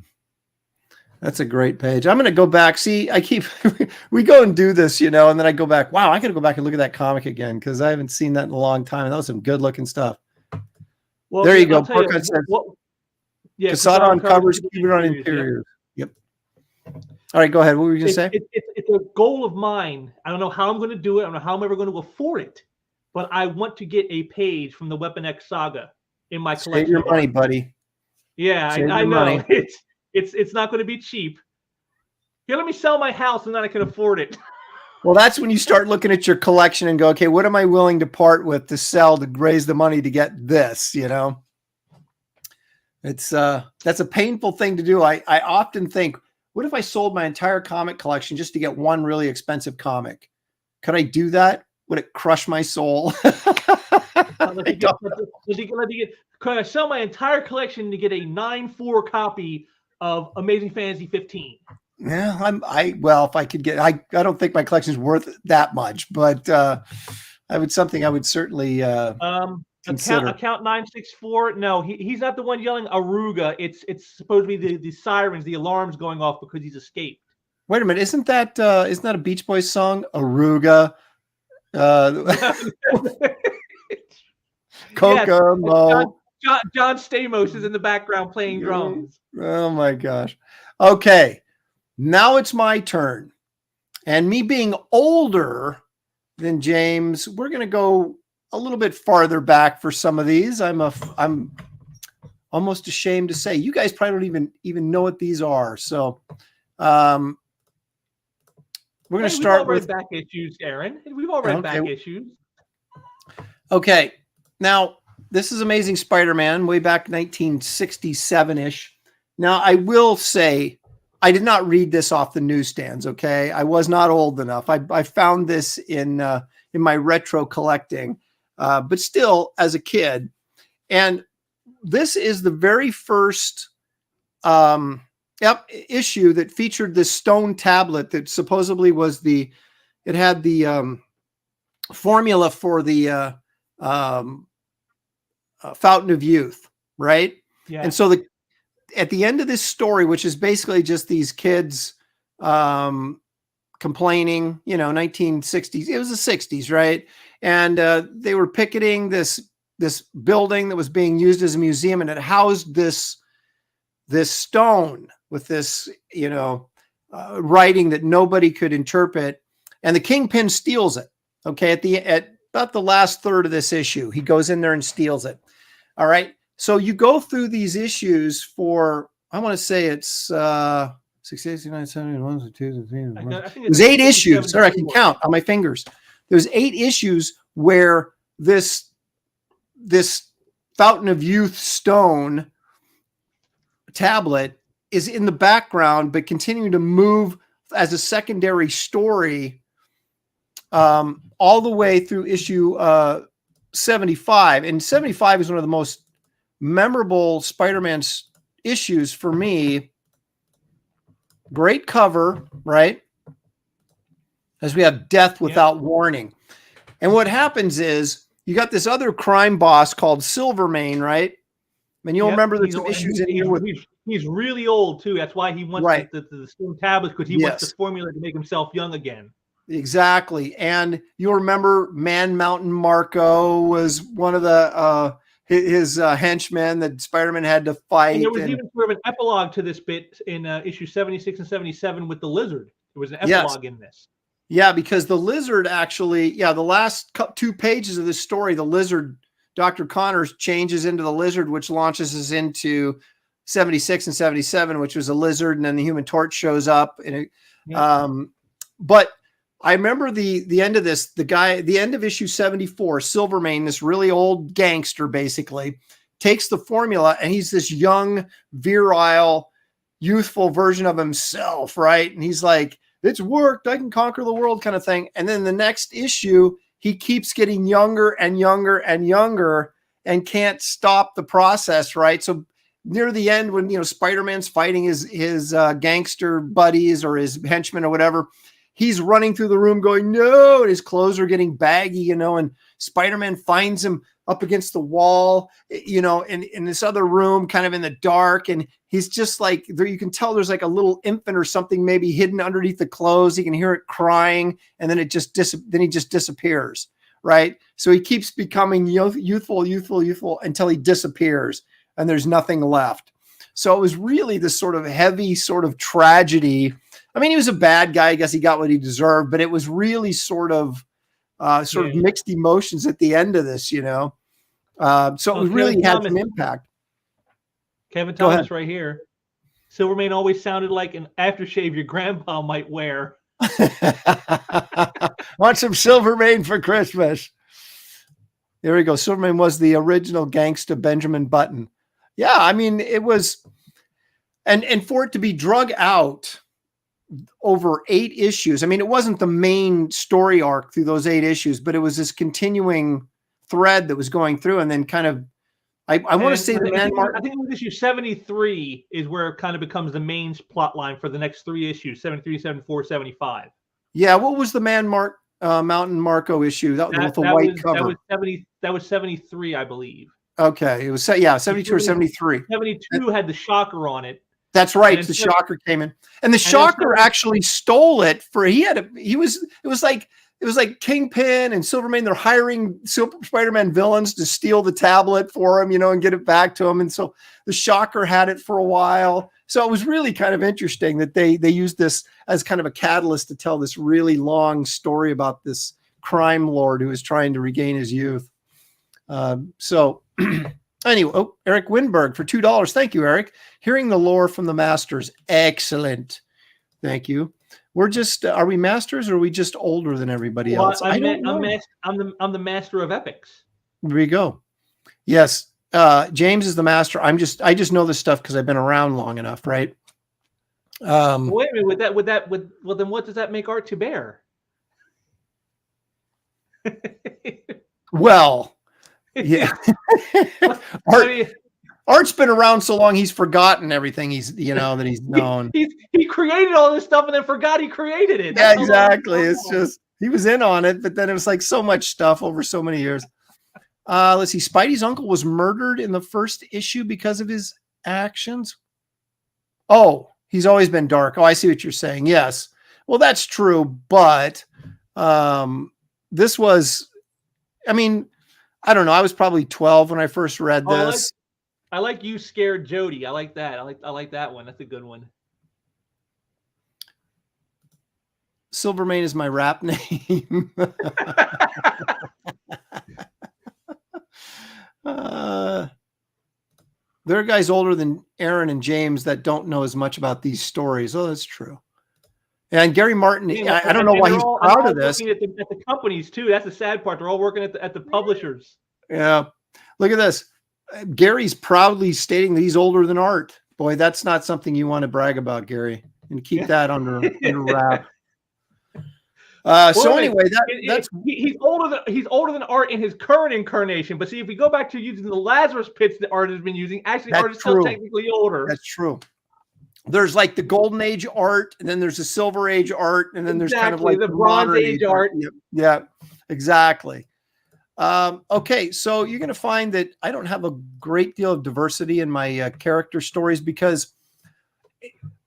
That's a great page. I'm going to go back. See, we go and do this, and then I go back. Wow, I got to go back and look at that comic again because I haven't seen that in a long time. And that was some good looking stuff. Well, there you go. Quesada on covers, Kubert on interiors. Yep. All right, go ahead. What were you going to say? It's a goal of mine. I don't know how I'm going to do it. I don't know how I'm ever going to afford it, but I want to get a page from the Weapon X saga in my collection. Save your money, buddy. Yeah, I know. It's not going to be cheap. Here, let me sell my house and then I can afford it. Well, that's when you start looking at your collection and go, okay, what am I willing to part with to sell to raise the money to get this? You know, it's that's a painful thing to do. I often think, what if I sold my entire comic collection just to get one really expensive comic? Could I do that? Would it crush my soul? Could I sell my entire collection to get a 9.4 copy of Amazing Fantasy 15? Yeah, well, if I could get, I don't think my collection is worth that much, but I would certainly consider. Account 964. No, he's not the one yelling Aruga. It's supposed to be the sirens, the alarms going off because he's escaped. Wait a minute, isn't that a Beach Boys song? Aruga. Kokomo. John Stamos is in the background playing drums. Oh my gosh. Okay. Now it's my turn. And me being older than James, we're going to go a little bit farther back for some of these. I'm almost ashamed to say. You guys probably don't even know what these are. So we're going to start with back issues, Aaron. We've all read back issues. Okay. Now, this is Amazing Spider-Man, way back 1967-ish. Now, I will say, I did not read this off the newsstands, okay? I was not old enough. I found this in my retro collecting, but still as a kid. And this is the very first issue that featured this stone tablet that supposedly was it had the formula for the Fountain of Youth, right? Yeah. And so at the end of this story, which is basically just these kids complaining, 1960s, it was the 60s, right? And they were picketing this building that was being used as a museum, and it housed this stone with this, writing that nobody could interpret. And the Kingpin steals it. Okay. At about the last third of this issue, he goes in there and steals it. All right. So you go through these issues for, I want to say it's 69, 71, 2, 3. There's 8 issues. Or I can count on my fingers. There's 8 issues where this Fountain of Youth stone tablet is in the background, but continuing to move as a secondary story all the way through issue 75. And 75 is one of the most memorable Spider-Man issues for me. Great cover, right? As we have Death Without Warning. And what happens is you got this other crime boss called Silvermane, right? And you'll remember there's some issues in here with... He's really old, too. That's why he wants the stone tablets, because he wants the formula to make himself young again. Exactly. And you'll remember Man Mountain Marco was one of the his henchmen that Spider-Man had to fight. And there was even sort of an epilogue to this bit in issue 76 and 77 with the Lizard. There was an epilogue in this. Yeah, because the Lizard actually, the last 2 pages of this story, the Lizard, Dr. Connors changes into the Lizard, which launches us into 76 and 77, which was a Lizard, and then the Human Torch shows up. And but I remember the end of this, the end of issue 74, Silvermane, this really old gangster, basically takes the formula, and he's this young, virile, youthful version of himself, right? And he's like, it's worked, I can conquer the world kind of thing. And then the next issue, he keeps getting younger and younger and younger and can't stop the process, right? So near the end, when, Spider-Man's fighting his gangster buddies or his henchmen or whatever, he's running through the room going, no, and his clothes are getting baggy, and Spider-Man finds him up against the wall, in this other room, kind of in the dark. And he's just like, there, you can tell there's like a little infant or something maybe hidden underneath the clothes. He can hear it crying, and then he just disappears. Right. So he keeps becoming youthful until he disappears and there's nothing left. So it was really this sort of heavy sort of tragedy I mean, he was a bad guy. I guess he got what he deserved, but it was really sort of mixed emotions at the end of this, you know. So it really had some impact. Kevin Thomas right here. Silvermane always sounded like an aftershave your grandpa might wear. Want some Silvermane for Christmas? There we go. Silvermane was the original gangsta Benjamin Button. Yeah, I mean, it was, and for it to be drug out over 8 issues. I mean, it wasn't the main story arc through those 8 issues, but it was this continuing thread that was going through, and then kind of, I want to say the man mark. I think issue 73 is where it kind of becomes the main plot line for the next 3 issues: 73, 74, 75. Yeah, what was the man mark Mountain Marco issue? That with the white cover. That was 73, I believe. Okay, it was 72 or 73. 72 had the Shocker on it. That's right. The Shocker came in, and the Shocker actually stole it for. It was like Kingpin and Silvermane. They're hiring Spider-Man villains to steal the tablet for him, you know, and get it back to him. And so the Shocker had it for a while. So it was really kind of interesting that they used this as kind of a catalyst to tell this really long story about this crime lord who is trying to regain his youth. Anyway, Eric Winberg for $2. Thank you, Eric. Hearing the lore from the masters. Excellent. Thank you. We're just, are we masters or are we just older than everybody else? I'm the master of epics. There we go. Yes. James is the master. I just know this stuff because I've been around long enough, right? Wait a minute. Well, then what does that make Art to bear? Well, yeah. Art's been around so long he's forgotten everything that he's known. He created all this stuff and then forgot he created it. That's exactly. It's just he was in on it, but then it was like so much stuff over so many years. Let's see. Spidey's uncle was murdered in the first issue because of his actions. Oh, he's always been dark. Oh, I see what you're saying. Yes. Well, that's true, but this was, I mean, I don't know. I was probably 12 when I first read this. I like You Scared Jody. I like that. I like that one. That's a good one. Silvermane is my rap name. There are guys older than Aaron and James that don't know as much about these stories. Oh, that's true. And Gary Martin, I don't know why he's proud of this. At the companies too. That's the sad part. They're all working at the publishers. Yeah. Look at this. Gary's proudly stating that he's older than Art. Boy, that's not something you want to brag about, Gary, and keep that under wrap. So anyway, that's he's older than Art in his current incarnation. But see, if we go back to using the Lazarus pits that Art has been using, actually Art is still technically older. That's true. There's like the Golden Age Art, and then there's the Silver Age Art, and then there's kind of like the Bronze Age art. Yeah, exactly. Okay, so you're going to find that I don't have a great deal of diversity in my character stories because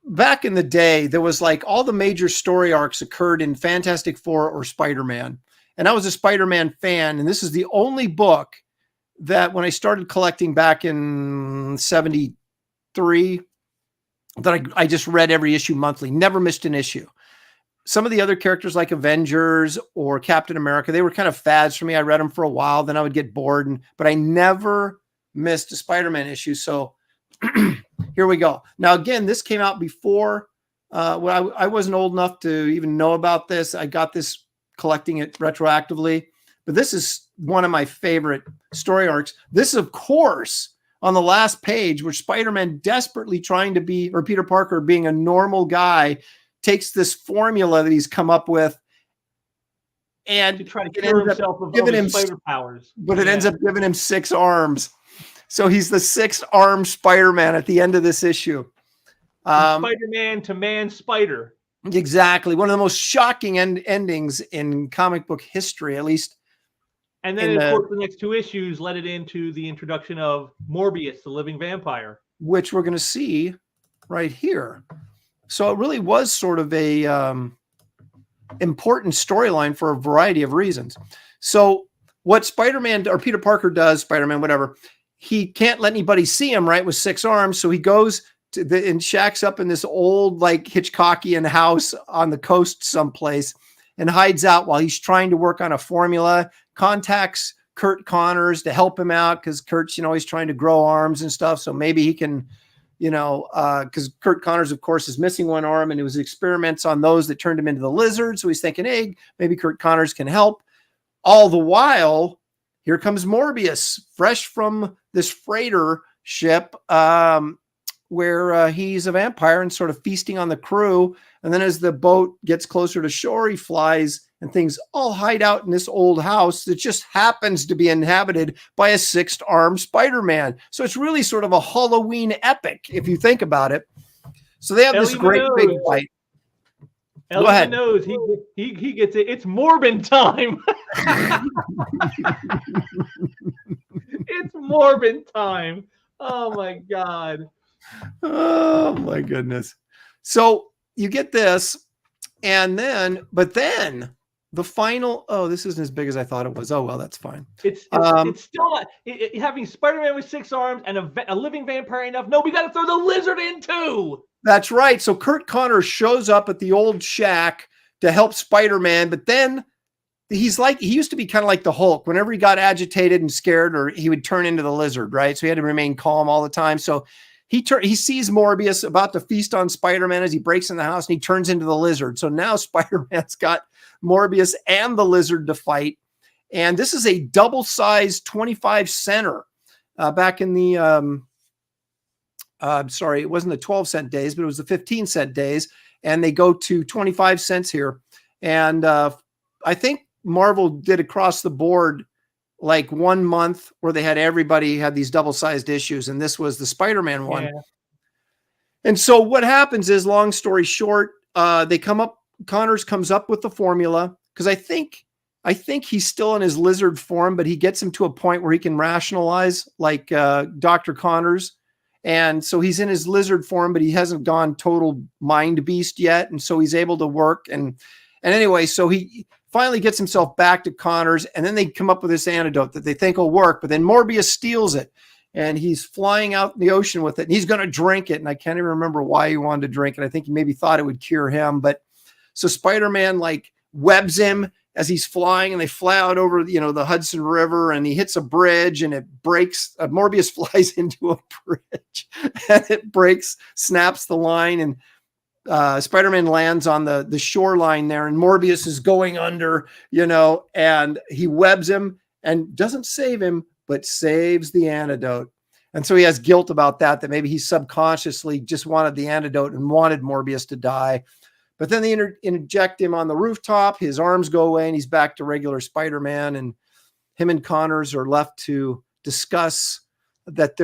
back in the day, there was like all the major story arcs occurred in Fantastic Four or Spider-Man. And I was a Spider-Man fan. And this is the only book that when I started collecting back in 73, that I just read every issue monthly, never missed an issue. Some of the other characters like Avengers or Captain America, they were kind of fads for me. I read them for a while, then I would get bored, but I never missed a Spider-Man issue. So here we go. Now, again, this came out before I wasn't old enough to even know about this. I got this collecting it retroactively, but this is one of my favorite story arcs. This is, of course, on the last page where Spider-Man desperately trying to be, or Peter Parker being a normal guy, takes this formula that he's come up with and to try to cure himself of his spider powers. But it ends up giving him 6 arms. So he's the 6-armed Spider-Man at the end of this issue. Spider-Man to Man Spider. Exactly. One of the most shocking endings in comic book history, at least. And then, of course, the next 2 issues led it into the introduction of Morbius, the living vampire. Which we're going to see right here. So it really was sort of a important storyline for a variety of reasons. So what Spider-Man or Peter Parker does, Spider-Man, whatever, he can't let anybody see him, right, with 6 arms. So he goes and Shaq's up in this old like Hitchcockian house on the coast someplace and hides out while he's trying to work on a formula, contacts Kurt Connors to help him out because Kurt's, he's trying to grow arms and stuff. So maybe he can, because Kurt Connors, of course, is missing one arm, and it was experiments on those that turned him into the lizard. So he's thinking, hey, maybe Kurt Connors can help. All the while, here comes Morbius, fresh from this freighter ship, where he's a vampire and sort of feasting on the crew. And then as the boat gets closer to shore, he flies and things all hide out in this old house that just happens to be inhabited by a six-armed Spider-Man. So it's really sort of a Halloween epic, if you think about it. So they have this great big fight. Go ahead. Knows he gets it. It's Morbin time. It's Morbin time. Oh my God. Oh my goodness. So you get this, but then the final, this isn't as big as I thought it was. Oh, well, that's fine. It's still not, having Spider-Man with 6 arms and a living vampire enough. No, we got to throw the lizard in too. That's right. So Kurt Connors shows up at the old shack to help Spider-Man, but then he used to be kind of like the Hulk. Whenever he got agitated and scared, or he would turn into the lizard, right? So he had to remain calm all the time. So he sees Morbius about to feast on Spider-Man as he breaks in the house, and he turns into the lizard. So now Spider-Man's got Morbius and the lizard to fight. And this is a double-sized 25 center. Back in the, sorry, it wasn't the 12-cent days, but it was the 15-cent days. And they go to 25 cents here. And I think Marvel did across the board like 1 month where they had everybody had these double-sized issues, and this was the Spider-Man one. Yeah. And so what happens is, long story short, Connors comes up with the formula, because I think he's still in his lizard form, but he gets him to a point where he can rationalize like Dr. Connors. And so he's in his lizard form, but he hasn't gone total mind beast yet. And so he's able to work. And anyway, so he finally gets himself back to Connors, and then they come up with this antidote that they think will work, but then Morbius steals it, and he's flying out in the ocean with it, and he's going to drink it. And I can't even remember why he wanted to drink it. I think he maybe thought it would cure him. But so Spider-Man like webs him as he's flying, and they fly out over, the Hudson River, and he hits a bridge, and it breaks. Morbius flies into a bridge, and it breaks, snaps the line, and Spider-Man lands on the shoreline there, and Morbius is going under, and he webs him and doesn't save him, but saves the antidote. And so he has guilt about that maybe he subconsciously just wanted the antidote and wanted Morbius to die. But then they inject him on the rooftop. His arms go away, and he's back to regular Spider-Man. And him and Connors are left to discuss that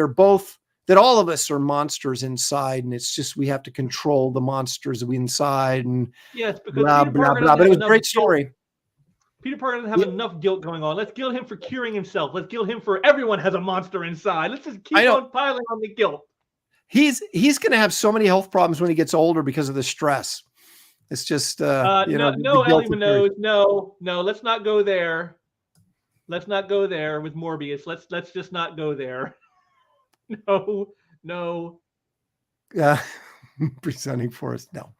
that all of us are monsters inside, and it's just we have to control the monsters inside, and yes, because blah blah blah. But it was a great story. Peter Parker doesn't have enough guilt going on. Let's guilt him for curing himself. Let's guilt him for everyone has a monster inside. Let's just keep on piling on the guilt. He's going to have so many health problems when he gets older because of the stress. It's just no, Ellie knows. No, let's not go there. Let's not go there with Morbius. Let's just not go there. No. Presenting for us. No.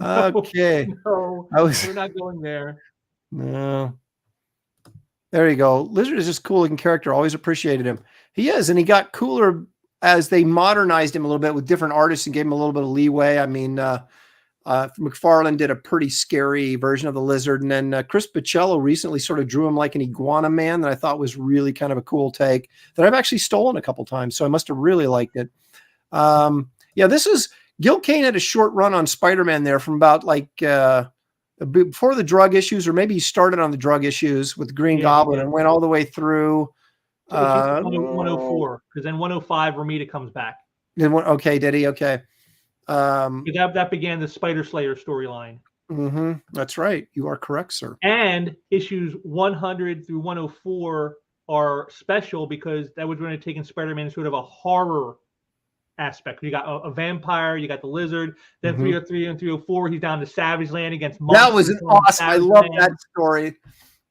Okay. No, we're not going there. No. There you go. Lizard is just a cool looking character. Always appreciated him. He is, and he got cooler as they modernized him a little bit with different artists and gave him a little bit of leeway. I mean, McFarlane did a pretty scary version of the lizard, and then Chris Bichello recently sort of drew him like an iguana man that I thought was really kind of a cool take that I've actually stolen a couple times, so I must have really liked it. This is Gil Kane had a short run on Spider-Man there from about like before the drug issues, or maybe he started on the drug issues with Green Goblin and went all the way through 104, because then 105 Romita comes back. Okay, did he? Okay. That began the Spider Slayer storyline. Mm-hmm. That's right. You are correct, sir. And issues 100 through 104 are special because that was when it taken Spider-Man sort of a horror aspect. You got a vampire, you got the lizard, then 303 and 304, he's down to Savage Land against monsters. That was awesome. I love that story.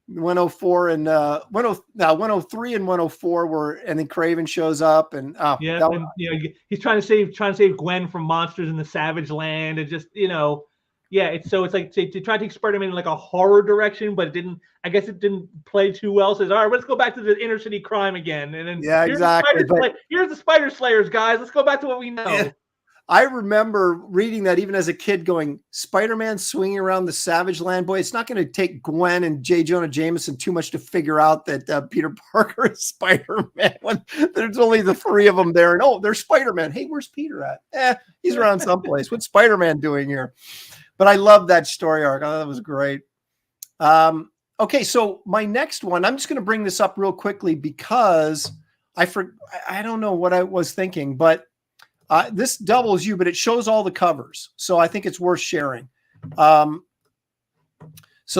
104 and 103 and 104 were, and then Kraven shows up, and Yeah, that and he's trying to save Gwen from monsters in the Savage Land, and just yeah, it's like they tried to experiment in like a horror direction, but it didn't. I guess it didn't play too well. Says, all right, let's go back to the inner city crime again, and then yeah, exactly. Here's the Spider Slayers, guys. Let's go back to what we know. Yeah. I remember reading that even as a kid, going, Spider-Man swinging around the Savage Land. Boy, it's not going to take Gwen and J. Jonah Jameson too much to figure out that Peter Parker is Spider-Man when there's only the three of them there. And there's Spider-Man. Hey, where's Peter at? He's around someplace. What's Spider-Man doing here? But I love that story arc. That was great. Okay, so my next one, I'm just going to bring this up real quickly because I don't know what I was thinking, but this doubles you, but it shows all the covers. So I think it's worth sharing. So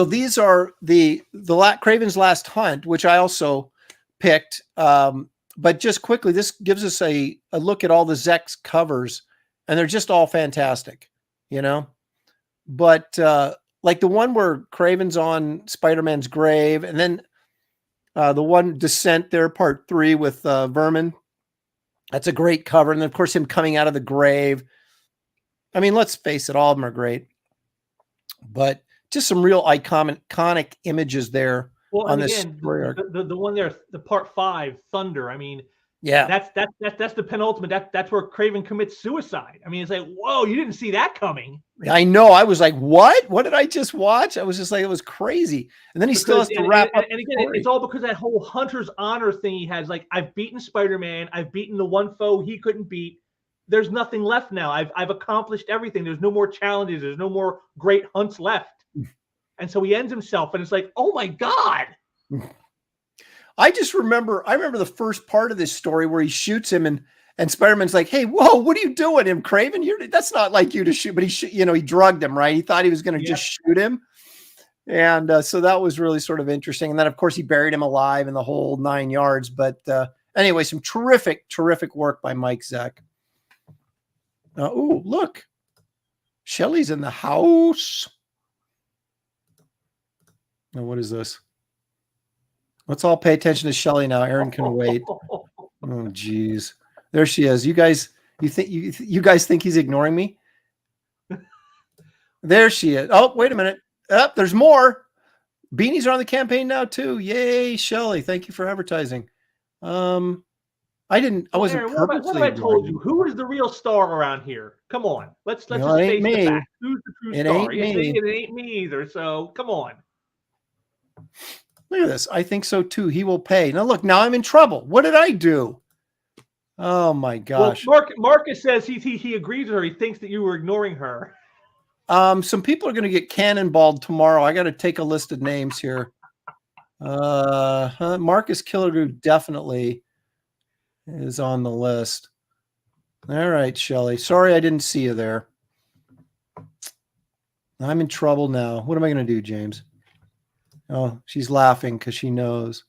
these are the Kraven's Last Hunt, which I also picked. But just quickly, this gives us a look at all the Zex covers, and they're just all fantastic, But like the one where Kraven's on Spider-Man's grave, and then the one Descent there, part 3 with Vermin. That's a great cover. And then, of course, him coming out of the grave. I mean, let's face it, all of them are great. But just some real iconic images there on this story arc. The one there, the part 5, Thunder. I mean, yeah, that's the penultimate. That's where Kraven commits suicide. I mean, it's like, whoa, you didn't see that coming. I know. I was like, what? What did I just watch? I was just like, it was crazy. And then he still has to wrap up. And again, it's all because that whole Hunter's honor thing he has. Like, I've beaten Spider-Man. I've beaten the one foe he couldn't beat. There's nothing left now. I've accomplished everything. There's no more challenges. There's no more great hunts left. And so he ends himself, and it's like, oh my God. I remember the first part of this story where he shoots him, and Spider-Man's like, hey, whoa, what are you doing, him, Kraven? That's not like you to shoot. But he drugged him, right? He thought he was going to just shoot him. And so that was really sort of interesting. And then, of course, he buried him alive in the whole 9 yards. But anyway, some terrific work by Mike Zeck. Oh, look. Shelley's in the house. Now, what is this? Let's all pay attention to Shelley now. Aaron can wait. Oh, geez. There she is. You guys think he's ignoring me? There she is. Oh, wait a minute. There's more. Beanies are on the campaign now too. Yay, Shelley. Thank you for advertising. I wasn't Aaron, purposely. what have I told you? Who is the real star around here? Come on. Let's just face the fact. Who's the true star? It ain't me either. So come on. Look at this. I think so too. He will pay. Now look, now I'm in trouble. What did I do? Oh my gosh. Well, Marcus says he agrees with her. He thinks that you were ignoring her. Some people are going to get cannonballed tomorrow. I got to take a list of names here. Marcus Killigrew definitely is on the list. All right, Shelley. Sorry I didn't see you there. I'm in trouble now. What am I going to do, James? Oh, she's laughing because she knows.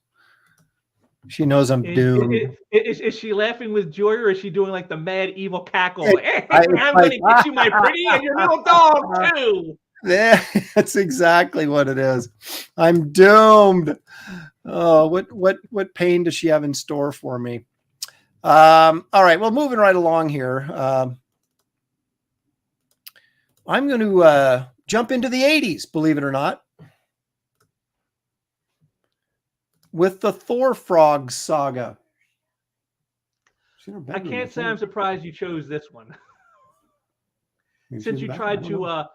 She knows I'm doomed. Is she laughing with joy, or is she doing like the mad evil cackle? I'm going to get you, my pretty, and your little dog too. Yeah, that's exactly what it is. I'm doomed. Oh, what pain does she have in store for me? All right, well, moving right along here. I'm going to jump into the 80s, believe it or not, with the Thor Frog saga. I can't say I'm surprised you chose this one. Since you tried to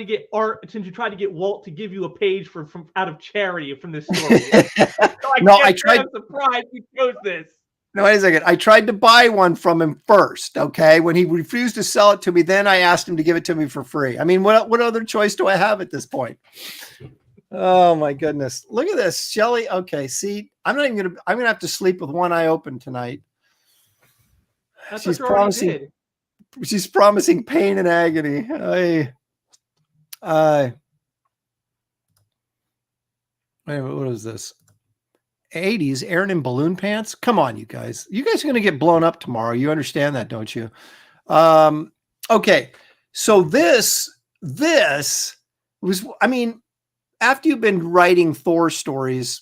get Walt to give you a page from out of charity from this story. I'm surprised you chose this. No, wait a second. I tried to buy one from him first. Okay, when he refused to sell it to me, then I asked him to give it to me for free. I mean, what other choice do I have at this point? Oh my goodness. Look at this, Shelley. Okay. See, I'm going to have to sleep with one eye open tonight. She's promising pain and agony. What is this? 80s, Aaron in balloon pants. Come on, you guys. You guys are going to get blown up tomorrow. You understand that, don't you? Okay. So this was, I mean, after you've been writing Thor stories,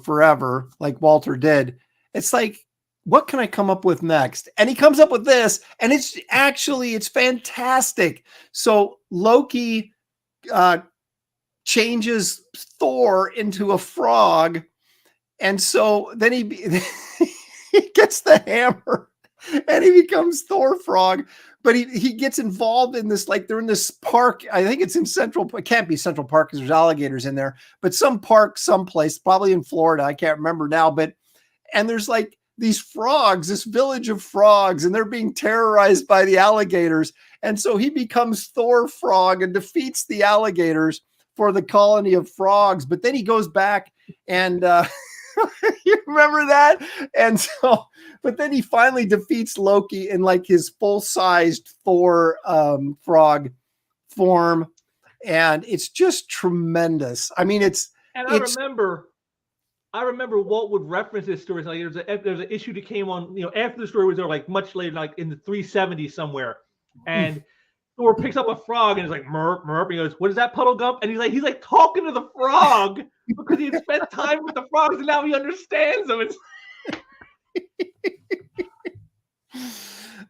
forever, like Walter did, it's like, what can I come up with next? And he comes up with this, and it's fantastic. So Loki changes Thor into a frog, and so then he gets the hammer, and he becomes Thor Frog. But he gets involved in this, like they're in this park. I think it's in it can't be Central Park because there's alligators in there, but some park, someplace, probably in Florida. I can't remember now, and there's like these frogs, this village of frogs, and they're being terrorized by the alligators. And so he becomes Thor Frog and defeats the alligators for the colony of frogs. But then he goes back and you remember that? And so, but then he finally defeats Loki in like his full-sized Thor frog form. And it's just tremendous. I mean, I remember Walt would reference this story. Like there's an issue that came on, after the story was over, like much later, like in the 370s somewhere. And Thor picks up a frog and is like, merp, merp. And he goes, what is that, Puddle Gump? And he's like talking to the frog because he had spent time with the frogs and now he understands them.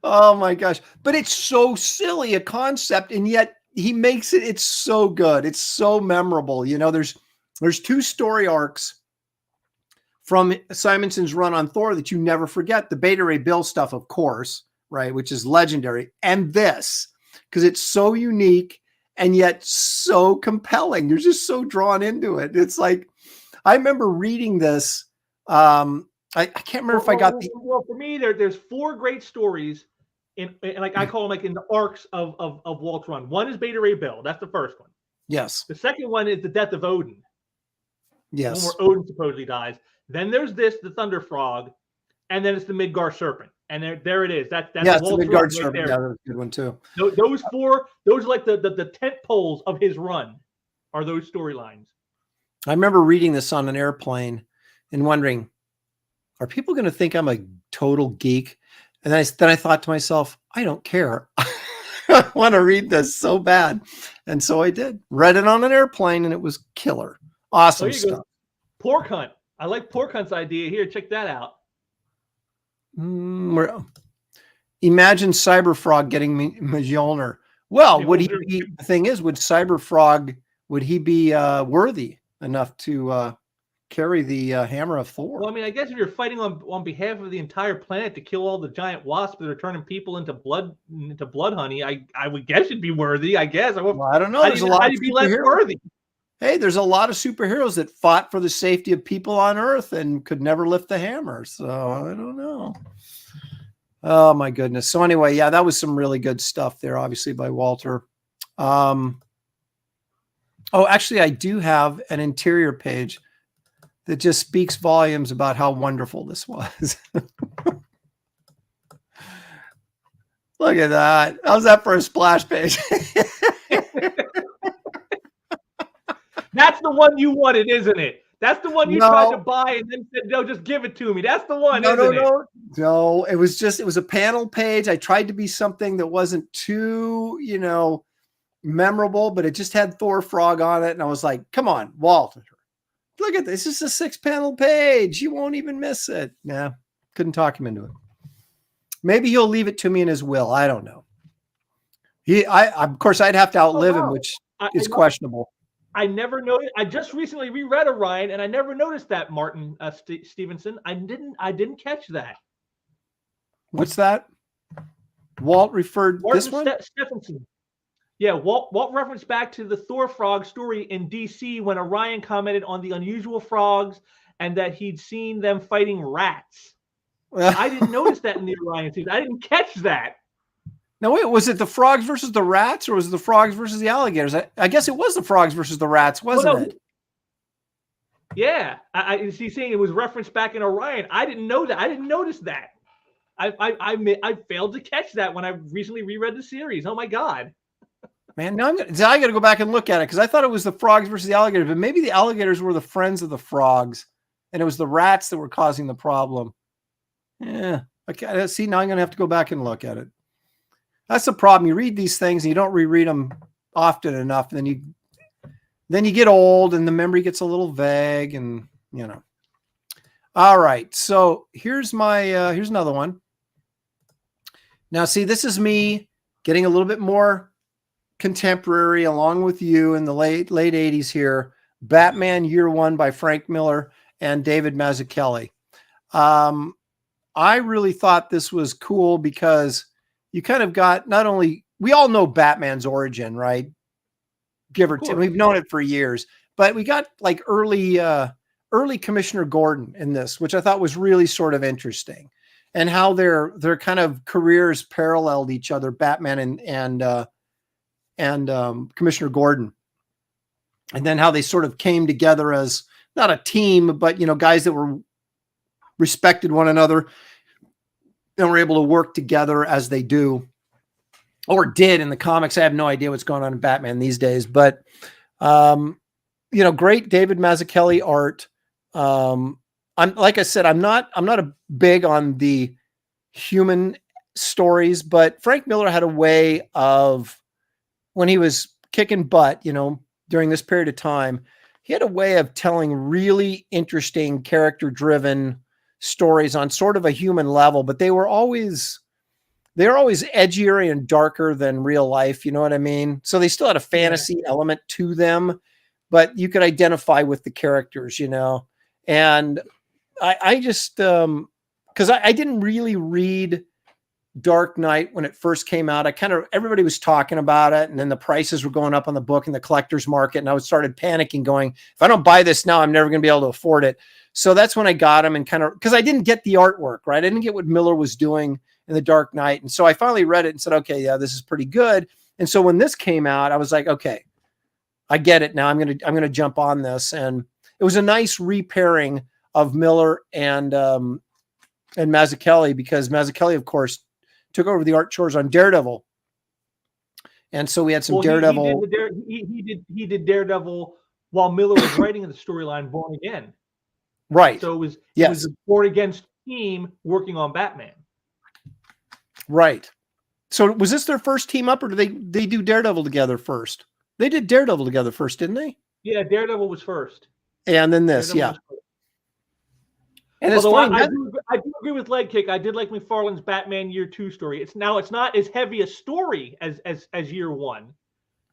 Oh my gosh. But it's so silly a concept, and yet he makes it's so good. It's so memorable. There's 2 story arcs from Simonson's run on Thor that you never forget. The Beta Ray Bill stuff, of course, right, which is legendary. And this, because it's so unique and yet so compelling. You're just so drawn into it. It's like, I remember reading this. I can't remember if I got the... Well, for me, there's 4 great stories in like I call them like in the arcs of Walt's run. One is Beta Ray Bill. That's the first one. Yes. The second one is the death of Odin. Yes. One where Odin supposedly dies. Then there's the Thunder Frog, and then it's the Midgard Serpent. And there it is. That's the Midgard Serpent. Right, yeah, that's a good one too. Those 4, those are like the tent poles of his run, are those storylines. I remember reading this on an airplane and wondering, are people going to think I'm a total geek? And then I thought to myself, I don't care. I want to read this so bad. And so I did. Read it on an airplane, and it was killer. Awesome stuff. Pork Hunt. I like Pork Hunt's idea here. Check that out. Imagine Cyberfrog getting Mjolnir. Well, would he be? The thing is, would Cyberfrog be worthy enough to carry the hammer of Thor? Well, I mean, I guess if you're fighting on behalf of the entire planet to kill all the giant wasps that are turning people into blood honey, I would guess it'd be worthy. I guess. Well, I don't know. There's a lot. How do you be less worthy? Hey, there's a lot of superheroes that fought for the safety of people on Earth and could never lift the hammer. So I don't know. Oh my goodness. So anyway, yeah, that was some really good stuff there, obviously by Walter. Oh, actually, I do have an interior page that just speaks volumes about how wonderful this was. Look at that. How's that for a splash page? That's the one you wanted, isn't it? That's the one you tried to buy and then said, no, just give it to me. That's the one, isn't it? No, it was a panel page. I tried to be something that wasn't too, memorable, but it just had Thor Frog on it. And I was like, come on, Walt, look at this. This is a 6-panel page. You won't even miss it. Nah, couldn't talk him into it. Maybe he'll leave it to me in his will. I don't know. Of course, I'd have to outlive him, which is questionable. I never noticed. I just recently reread Orion, and I never noticed that, Martin Stevenson. I didn't catch that. What's that? Walt referred Martin this one? Stephenson. Yeah, Walt referenced back to the Thor frog story in DC when Orion commented on the unusual frogs and that he'd seen them fighting rats. I didn't notice that in the Orion series. I didn't catch that. Now, wait, was it the frogs versus the rats, or was it the frogs versus the alligators? I guess it was the frogs versus the rats, wasn't it? Yeah. He's saying it was referenced back in Orion. I didn't know that. I didn't notice that. I failed to catch that when I recently reread the series. Oh, my God. Man, now I got to go back and look at it because I thought it was the frogs versus the alligators, but maybe the alligators were the friends of the frogs, and it was the rats that were causing the problem. Yeah. Okay. See, now I'm going to have to go back and look at it. That's the problem. You read these things and you don't reread them often enough. And then then you get old and the memory gets a little vague, and you know. All right, so here's my here's another one. Now, see, this is me getting a little bit more contemporary, along with you in the late 80s here. Batman Year One by Frank Miller and David Mazzucchelli. I really thought this was cool because you kind of got, not only, we all know Batman's origin, right? Give or take. We've known it for years, but we got like early Commissioner Gordon in this, which I thought was really sort of interesting, and how their kind of careers paralleled each other, Batman and Commissioner Gordon, and then how they sort of came together as not a team, but you know, guys that were respected one another and were able to work together as they do, or did in the comics. I have no idea what's going on in Batman these days, but you know, great David Mazzucchelli art. I'm, like I said, I'm not a big on the human stories, but Frank Miller had a way of, when he was kicking butt, you know, during this period of time, he had a way of telling really interesting character-driven stories on sort of a human level, but they were always edgier and darker than real life. You know what I mean? So they still had a fantasy element to them, but you could identify with the characters, you know? And I just, cause I didn't really read Dark Knight when it first came out. Everybody was talking about it, and then the prices were going up on the book in the collector's market. And I started panicking, going, if I don't buy this now, I'm never going to be able to afford it. So that's when I got them, and cause I didn't get the artwork, right? I didn't get what Miller was doing in the Dark Knight. And so I finally read it and said, okay, yeah, this is pretty good. And so when this came out, I was like, okay, I get it now. I'm going to jump on this. And it was a nice repairing of Miller and Mazzucchelli, because Mazzucchelli, of course, took over the art chores on Daredevil. And so we had some Daredevil. He did Daredevil while Miller was writing the storyline Born Again. Right. So it was a Born Against team working on Batman. Right. So was this their first team up, or did they do Daredevil together first? They did Daredevil together first, didn't they? Yeah, Daredevil was first. And then this, Daredevil, yeah. And it's funny. I do agree with Leg Kick. I did like McFarlane's Batman Year Two story. It's not as heavy a story as Year One.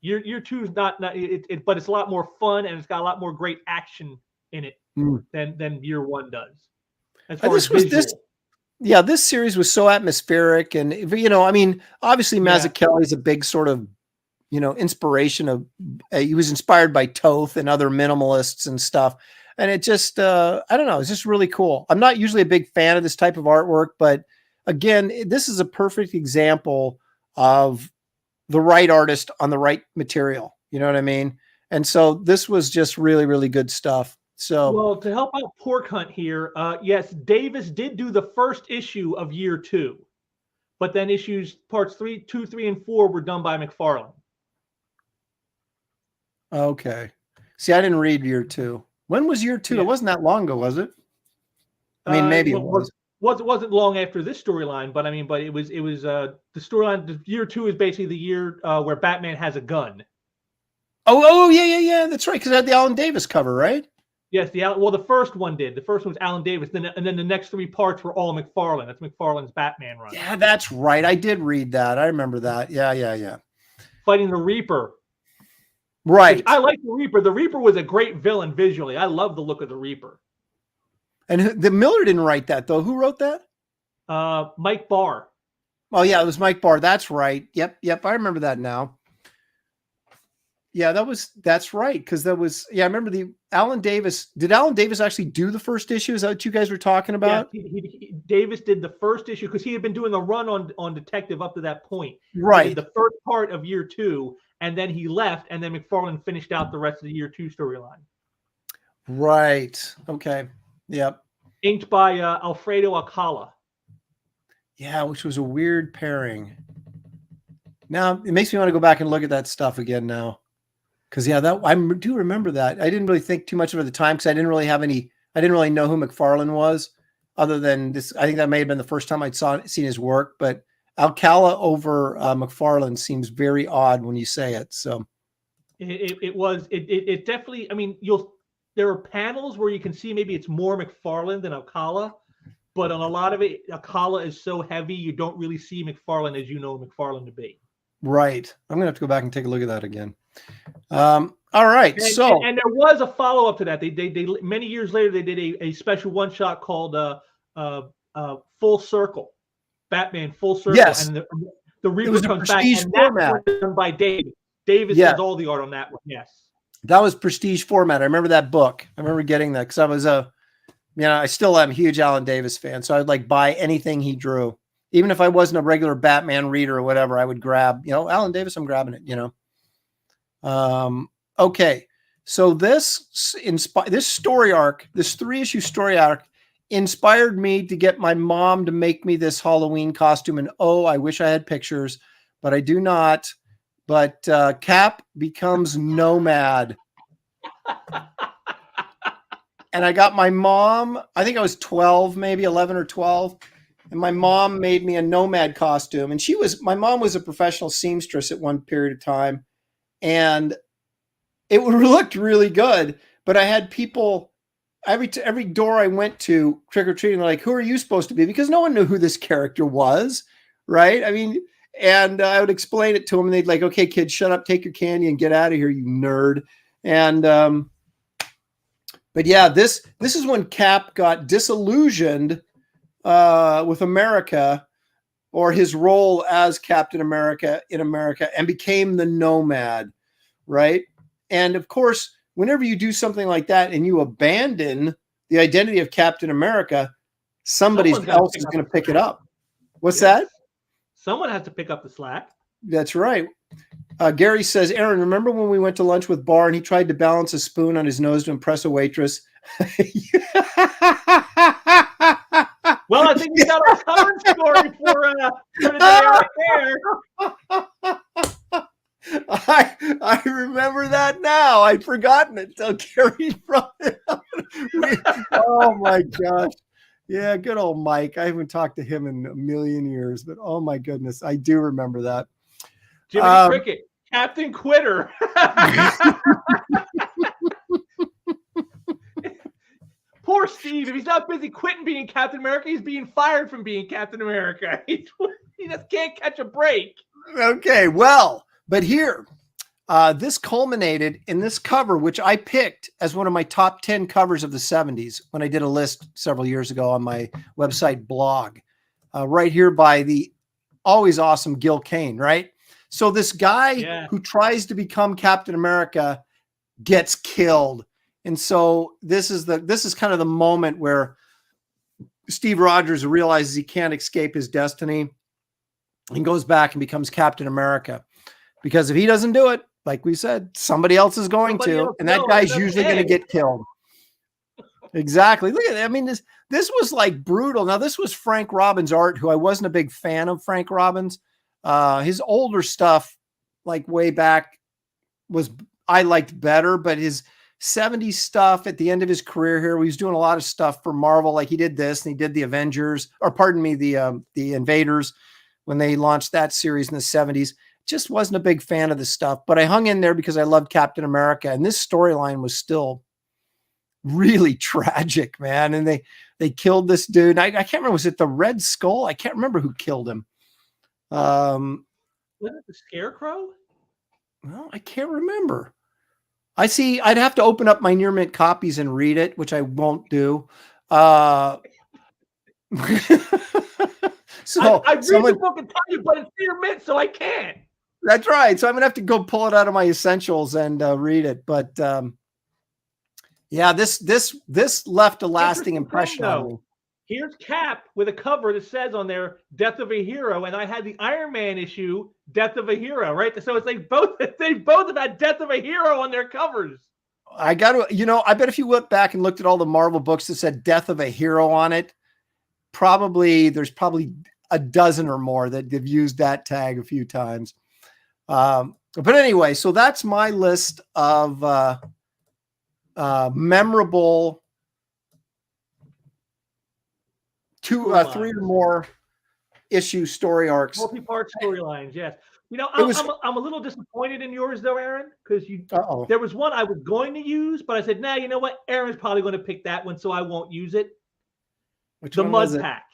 Year Two is not but it's a lot more fun, and it's got a lot more great action in it than Year One does. As far as visual. This series was so atmospheric, and you know, I mean, obviously Mazzucchelli is a big sort of, you know, inspiration of. He was inspired by Toth and other minimalists and stuff, and it just, I don't know, it's just really cool. I'm not usually a big fan of this type of artwork, but again, this is a perfect example of the right artist on the right material. You know what I mean? And so this was just really, really good stuff. So, well, to help out Pork Hunt here, yes, Davis did do the first issue of Year Two, but then parts 2, 3, and 4 were done by McFarlane. Okay. See, I didn't read Year Two. When was Year Two? Yeah. It wasn't that long ago, was it? I mean, maybe it was. It wasn't long after this storyline, but I mean, it was the storyline. The Year Two is basically the year where Batman has a gun. Oh, yeah. That's right, because it had the Alan Davis cover, right? Yes, the first one did. The first one was Alan Davis, and then the next 3 parts were all McFarlane. That's McFarlane's Batman run. Yeah, that's right. I did read that. I remember that. Yeah. Fighting the Reaper. Right. Which I like the Reaper. The Reaper was a great villain visually. I love the look of the Reaper. And the Miller didn't write that, though. Who wrote that? Mike Barr. Oh, yeah, it was Mike Barr. That's right. Yep. I remember that now. Yeah, that's right. Because I remember Alan Davis. Did Alan Davis actually do the first issue? Is that what you guys were talking about? Yeah, Davis did the first issue because he had been doing a run on Detective up to that point. Right. He did the first part of Year Two, and then he left, and then McFarlane finished out the rest of the Year Two storyline. Right. Okay. Yep. Inked by Alfredo Alcala. Yeah, which was a weird pairing. Now it makes me want to go back and look at that stuff again now. Because I do remember that. I didn't really think too much of it at the time because I didn't really know who McFarlane was, other than this. I think that may have been the first time I'd seen his work. But Alcala over McFarlane seems very odd when you say it. So, It definitely. I mean, there are panels where you can see maybe it's more McFarlane than Alcala, but on a lot of it, Alcala is so heavy you don't really see McFarlane as you know McFarlane to be. Right. I'm gonna have to go back and take a look at that again. All right. And there was a follow up to that. They many years later they did a special one shot called Full Circle, Batman Full Circle, yes. and the Reaper comes back, and format. that was done by David. Davis does all the art on that one. Yes, that was prestige format. I remember that book. I remember getting that because I was I still am a huge Alan Davis fan, so I'd like buy anything he drew, even if I wasn't a regular Batman reader or whatever. I would grab, Alan Davis. I'm grabbing it. Okay, so this story arc, this 3-issue story arc, inspired me to get my mom to make me this Halloween costume. And I wish I had pictures, but I do not. But Cap becomes Nomad. And I got my mom, I think I was 12, maybe 11 or 12. And my mom made me a Nomad costume. And my mom was a professional seamstress at one period of time. And it looked really good. But I had people, every door I went to trick-or-treating, like, who are you supposed to be? Because no one knew who this character was, right? I mean, and I would explain it to them, and they'd like, okay, kid, shut up, take your candy and get out of here, you nerd. And but yeah, this is when Cap got disillusioned with America, or his role as Captain America in America, and became the Nomad, right? And of course, whenever you do something like that and you abandon the identity of Captain America, somebody else is going to pick it up. What's that? Someone has to pick up the slack. That's right. Gary says, Aaron, remember when we went to lunch with Barr and he tried to balance a spoon on his nose to impress a waitress? Well, I think we got our cover story for the day right there. I remember that now. I'd forgotten it until Gary brought it up. Oh my gosh. Yeah, good old Mike. I haven't talked to him in a million years, but oh my goodness, I do remember that. Jiminy Cricket, Captain Quitter. Poor Steve. If he's not busy quitting being Captain America, he's being fired from being Captain America. He just can't catch a break. Okay, well, but here, this culminated in this cover, which I picked as one of my top 10 covers of the 70s when I did a list several years ago on my website blog, right here by the always awesome Gil Kane, right? So this guy who tries to become Captain America gets killed. And so this is kind of the moment where Steve Rogers realizes he can't escape his destiny and goes back and becomes Captain America. Because if he doesn't do it, like we said, somebody else is going to, and that guy's usually going to get killed. Exactly. Look at that. I mean, this was like brutal. Now, this was Frank Robbins' art, who I wasn't a big fan of Frank Robbins. His older stuff, like way back, I liked better, but his 70s stuff at the end of his career here, he was doing a lot of stuff for Marvel. Like he did this and he did the Avengers, or pardon me, the Invaders, when they launched that series in the 70s. Just wasn't a big fan of the stuff, but I hung in there because I loved Captain America. And this storyline was still really tragic, man. And they killed this dude. I can't remember. Was it the Red Skull? I can't remember who killed him. Was it the Scarecrow? Well, I can't remember. I'd have to open up my near mint copies and read it, which I won't do. So I read the book and tell you, but it's near mint, so I can't. That's right. So I'm gonna have to go pull it out of my essentials and read it. But yeah, this left a lasting impression on me. Here's Cap with a cover that says on there "Death of a Hero," and I had the Iron Man issue "Death of a Hero," right? So it's like they both have had "Death of a Hero" on their covers. I got to, I bet if you went back and looked at all the Marvel books that said "Death of a Hero" on it, there's probably a dozen or more that have used that tag a few times. But anyway, so that's my list of memorable three or more issue story arcs. Multi-part storylines, yes. You know, It was. I'm a little disappointed in yours though, Aaron, because Uh-oh. there was one I was going to use, but I said, nah, you know what? Aaron's probably going to pick that one, so I won't use it. Which The one was Mud it? Pack.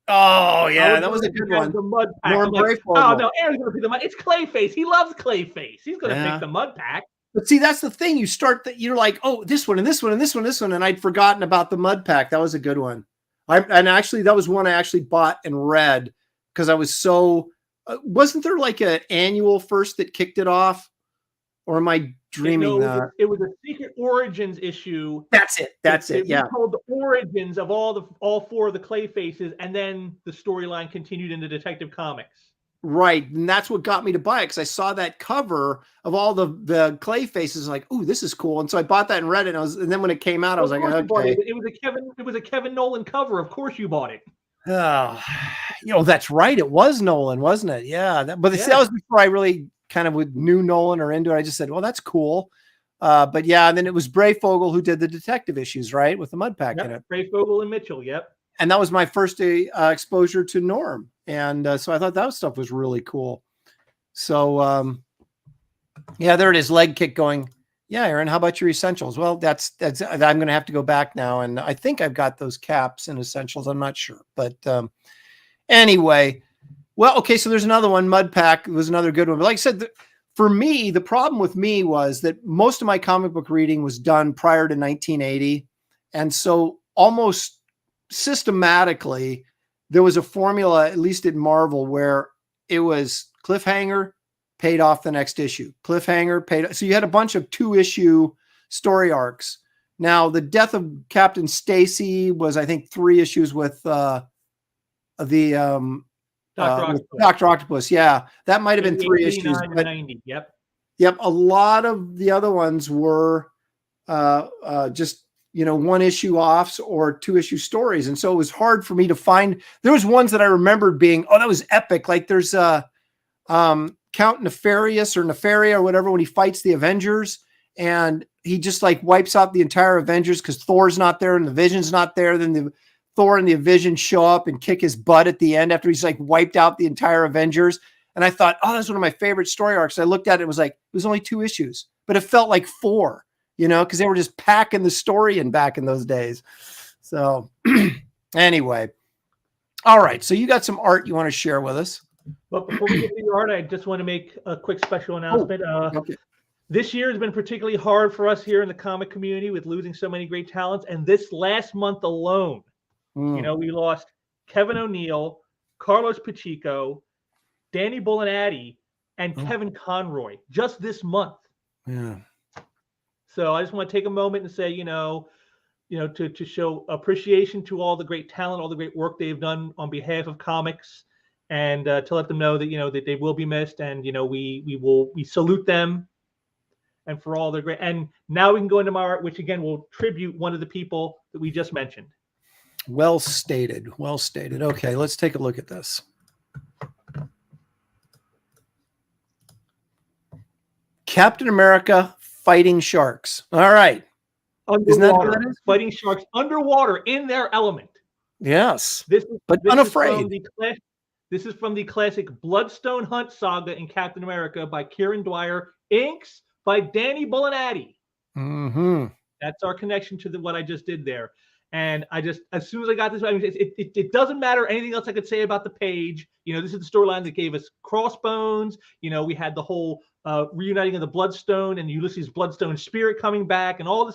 Oh I yeah, was that going was to a pick good one. the Mud Pack. Norm I'm like, oh Brayfogle. no, Aaron's going to pick the Mud. It's Clayface. He loves Clayface. He's going to Yeah. pick the Mud Pack. But see, that's the thing. You start that you're like, oh, this one and this one and this one, this one, and I'd forgotten about the Mud Pack. That was a good one. And actually, that was one I actually bought and read because I was so. Wasn't there like an annual first that kicked it off, or am I dreaming that? It was a Secret Origins issue. That's it. That's it. Yeah. We told the origins of all four of the Clayfaces, and then the storyline continued into Detective Comics. Right, and that's what got me to buy it because I saw that cover of all the clay faces, like, "Ooh, this is cool!" And so I bought that and read it. And then when it came out, I was like, "Okay." It was a Kevin Nolan cover. Of course, you bought it. Oh, that's right. It was Nolan, wasn't it? Yeah, that was before I really kind of knew Nolan or into it. I just said, "Well, that's cool." But yeah, and then it was Brayfogle who did the detective issues, right, with the Mud Pack in it. Brayfogle and Mitchell. Yep. And that was my first exposure to Norm. And so I thought that stuff was really cool. So, yeah, there it is. Leg kick going. Yeah, Aaron, how about your essentials? Well, that's I'm going to have to go back now. And I think I've got those caps and essentials. I'm not sure. But anyway, well, okay. So there's another one. Mud Pack was another good one. But like I said, for me, the problem with me was that most of my comic book reading was done prior to 1980. And so almost systematically, there was a formula, at least in Marvel, where it was cliffhanger, paid off the next issue. Cliffhanger, paid. So you had a bunch of 2-issue story arcs. Now, the death of Captain Stacy was, I think, 3 issues with Dr. Octopus. Yeah, that might have been 3 issues. But 90. Yep. Yep. A lot of the other ones were just 1-issue offs or 2-issue stories. And so it was hard for me to find. There was ones that I remembered being, oh, that was epic. Like there's Count Nefarious or Nefaria or whatever, when he fights the Avengers and he just like wipes out the entire Avengers because Thor's not there and the Vision's not there. Then the Thor and the Vision show up and kick his butt at the end after he's like wiped out the entire Avengers. And I thought, oh, that's one of my favorite story arcs. I looked at it, it was like, it was only 2 issues, but it felt like 4. Because they were just packing the story in back in those days. So anyway, all right. So you got some art you want to share with us. But before we get to your art, I just want to make a quick special announcement. Okay. This year has been particularly hard for us here in the comic community with losing so many great talents. And this last month alone, we lost Kevin O'Neill, Carlos Pacheco, Danny Bullinati, and Kevin Conroy just this month. Yeah. So I just want to take a moment and say, to show appreciation to all the great talent, all the great work they've done on behalf of comics, and to let them know that that they will be missed, and we salute them, and for all their great. And now we can go into my art, which again will tribute one of the people that we just mentioned. Well stated. Well stated. Okay, let's take a look at this. Captain America fighting sharks. All right. Underwater, fighting sharks underwater in their element. Yes. But unafraid. This is from the classic Bloodstone Hunt saga in Captain America by Kieran Dwyer, inks by Danny Bullinati. Mm-hmm. That's our connection to what I just did there. And I just, as soon as I got this, it doesn't matter anything else I could say about the page. This is the storyline that gave us Crossbones. We had the whole reuniting of the Bloodstone and Ulysses Bloodstone spirit coming back, and all this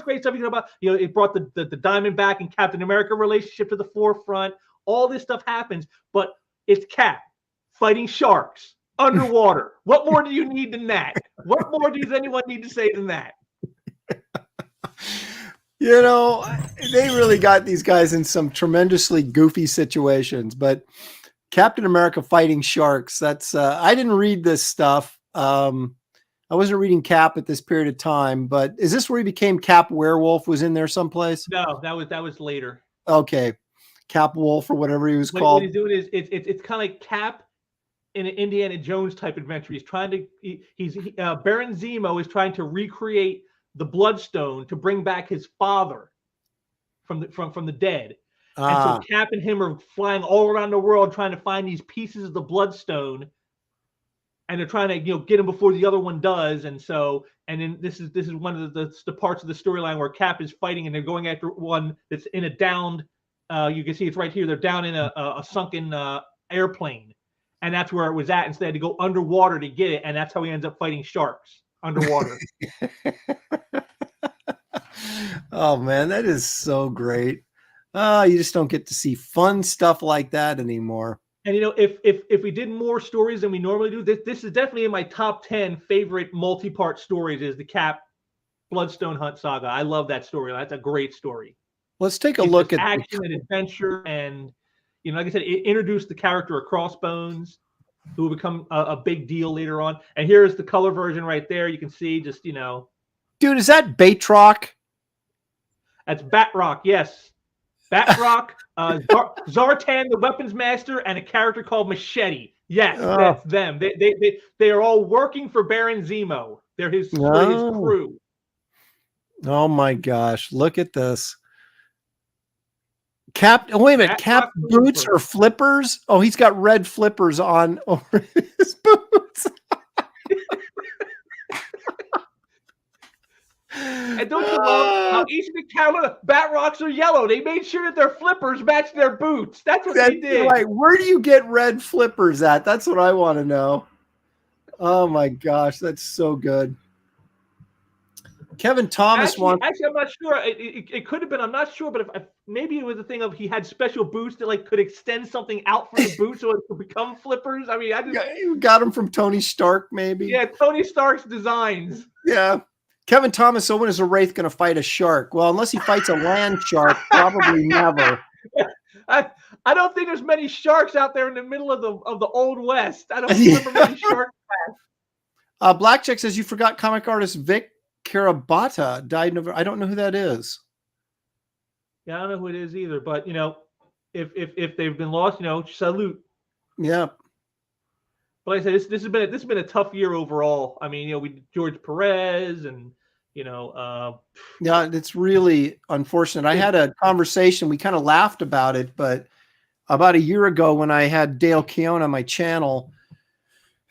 great stuff. It brought the Diamondback and Captain America relationship to the forefront. All this stuff happens, but it's Cap fighting sharks underwater. What more do you need than that? What more does anyone need to say than that? They really got these guys in some tremendously goofy situations, but Captain America fighting sharks. That's I didn't read this stuff. I wasn't reading Cap at this period of time, but is this where he became Cap Werewolf? Was in there someplace? No, that was later. Okay. Cap Wolf or whatever he was called. What he's doing is it's kind of like Cap in an Indiana Jones type adventure. He's trying to Baron Zemo is trying to recreate the Bloodstone to bring back his father from the dead. And so Cap and him are flying all around the world trying to find these pieces of the Bloodstone and they're trying to get him before the other one does, and then this is one of the parts of the storyline where Cap is fighting, and they're going after one that's in a downed. You can see it's right here. They're down in a sunken airplane, and that's where it was at. Instead, to go underwater to get it, and that's how he ends up fighting sharks underwater. Oh man, that is so great. You just don't get to see fun stuff like that anymore. And if we did more stories than we normally do, this is definitely in my top 10 favorite multi-part stories. Is the Cap Bloodstone Hunt saga? I love that story. That's a great story. Let's take a look at action and adventure, and like I said, it introduced the character of Crossbones, who will become a big deal later on. And here's the color version right there. You can see just dude, is that Batroc? That's Batroc, yes. Batroc, Zartan, the weapons master, and a character called Machete. Yes, that's them. They are all working for Baron Zemo. They're his crew. Oh my gosh, look at this. Cap, wait a minute, Cap boots or flippers? Oh, he's got red flippers on over his boots. And don't you love how each of the counter Batrocs are yellow? They made sure that their flippers match their boots. That's what they did. Right. Where do you get red flippers at? That's what I want to know. Oh my gosh, that's so good. Kevin Thomas wants. Actually, I'm not sure. It could have been. I'm not sure, but if maybe it was a thing of he had special boots that could extend something out from the boot so it could become flippers. I mean, you got them from Tony Stark, maybe. Yeah, Tony Stark's designs. Yeah. Kevin Thomas. So when is a Wraith going to fight a shark? Well, unless he fights a land shark, probably never. I don't think there's many sharks out there in the middle of the Old West. I don't remember many sharks. Blackjack says you forgot comic artist Vic Carabata died in November. I don't know who that is. Yeah, I don't know who it is either. But if they've been lost, salute. Yeah. But like I said, this has been a tough year overall. I mean, we George Perez and yeah, it's really unfortunate. I had a conversation. We kind of laughed about it, but about a year ago when I had Dale Keown on my channel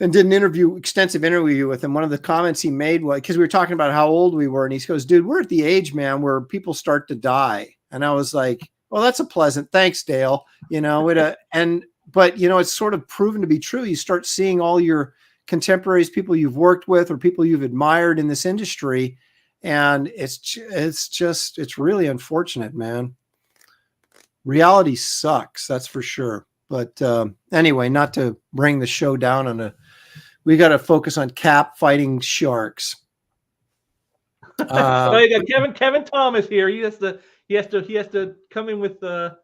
and did an extensive interview with him, one of the comments he made was, because we were talking about how old we were, and he goes, dude, we're at the age, man, where people start to die. And I was like, well, that's a pleasant, thanks, Dale. But it's sort of proven to be true. You start seeing all your contemporaries, people you've worked with or people you've admired in this industry. And it's really unfortunate, man. Reality sucks. That's for sure. But anyway, not to bring the show down we got to focus on Cap fighting sharks. You got Kevin Thomas here. He has to come in with the.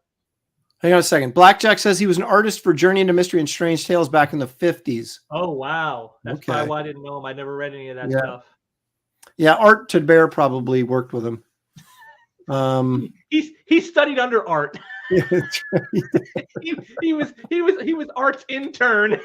Hang on a second. Blackjack says he was an artist for Journey into Mystery and Strange Tales back in the 50s. Oh wow, that's probably why I didn't know him. I never read any of that stuff. Yeah, Art Tedber probably worked with him. He studied under Art. Yeah, that's right. he was Art's intern.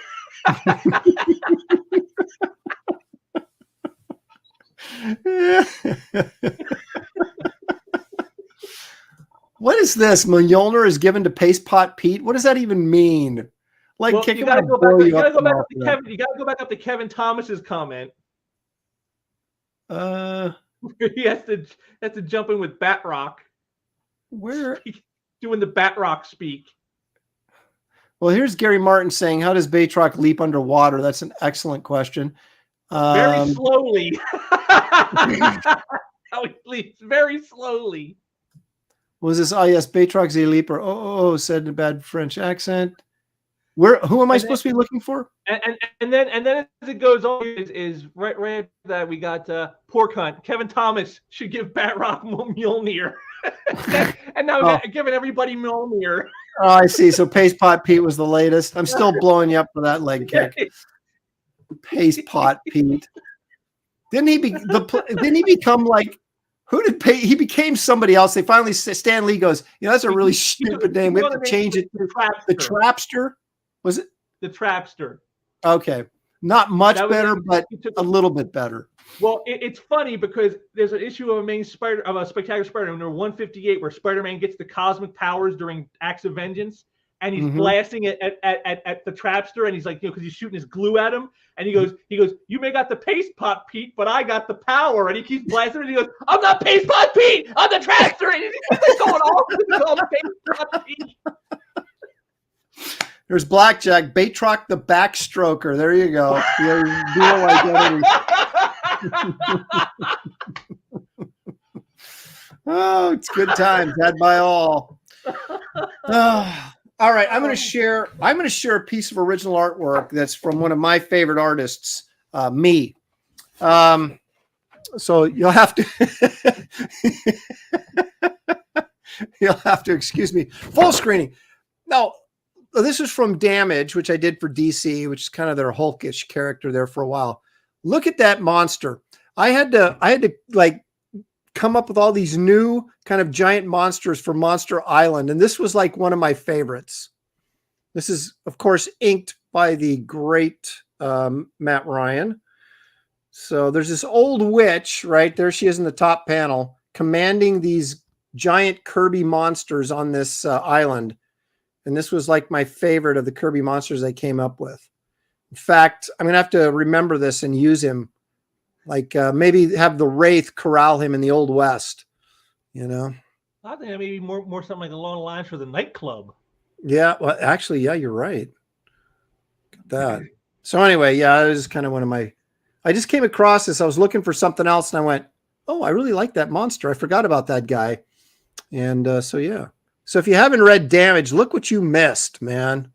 What is this? Mjolnir is given to Paste Pot Pete. What does that even mean? Like, well, you gotta go back up to Kevin Thomas's comment. He has to jump in with Batroc. Where doing the Batroc speak? Well, here's Gary Martin saying, "How does Batroc leap underwater?" That's an excellent question. Very slowly. How he leaps very slowly. Was this? Oh yes, Batroc's a leaper. Oh, said in a bad French accent. Who am I supposed to be looking for? And then as it goes on is right that we got Pork Hunt. Kevin Thomas should give Batroc Mjolnir. And now giving everybody Mjolnir. Oh, I see. So Paste Pot Pete was the latest. I'm still blowing you up for that leg kick. Paste Pot Pete. Didn't he become like, who did pay? He became somebody else. They finally, Stan Lee goes, that's a really stupid name. We have to change it to the Trapster. Was it the Trapster? Okay, not much better, but a little bit better. Well, it's funny because there's an issue of a Spectacular Spider-Man number 158 where Spider-Man gets the cosmic powers during Acts of Vengeance, and he's blasting it at the trapster, and he's like, because he's shooting his glue at him, and he goes, you may got the paste pot, Pete, but I got the power, and he keeps blasting it, and he goes, I'm not paste pot, Pete, I'm the trapster, and he's going all the paste pot, Pete. There's Blackjack, Batroc the Backstroker. There you go. Your dual identity. Oh, it's good times had by all. All right, I'm going to share a piece of original artwork that's from one of my favorite artists, me. So you'll have to excuse me. Full screening. Now, this is from Damage, which I did for DC, which is kind of their Hulkish character there for a while. Look at that monster. I had to like come up with all these new kind of giant monsters for Monster Island, and this was like one of my favorites. This is, of course, inked by the great Matt Ryan. So there's this old witch, right there. She is in the top panel, commanding these giant Kirby monsters on this island. And this was like my favorite of the Kirby monsters I came up with. In fact, I'm going to have to remember this and use him. Like maybe have the Wraith corral him in the Old West, you know? I think maybe more something like along the lines for the nightclub. Yeah, well, actually, yeah, you're right. Got that. So anyway, yeah, it was kind of one of my, I just came across this. I was looking for something else and I went, oh, I really like that monster. I forgot about that guy. And so, yeah. So if you haven't read Damage, look what you missed, man.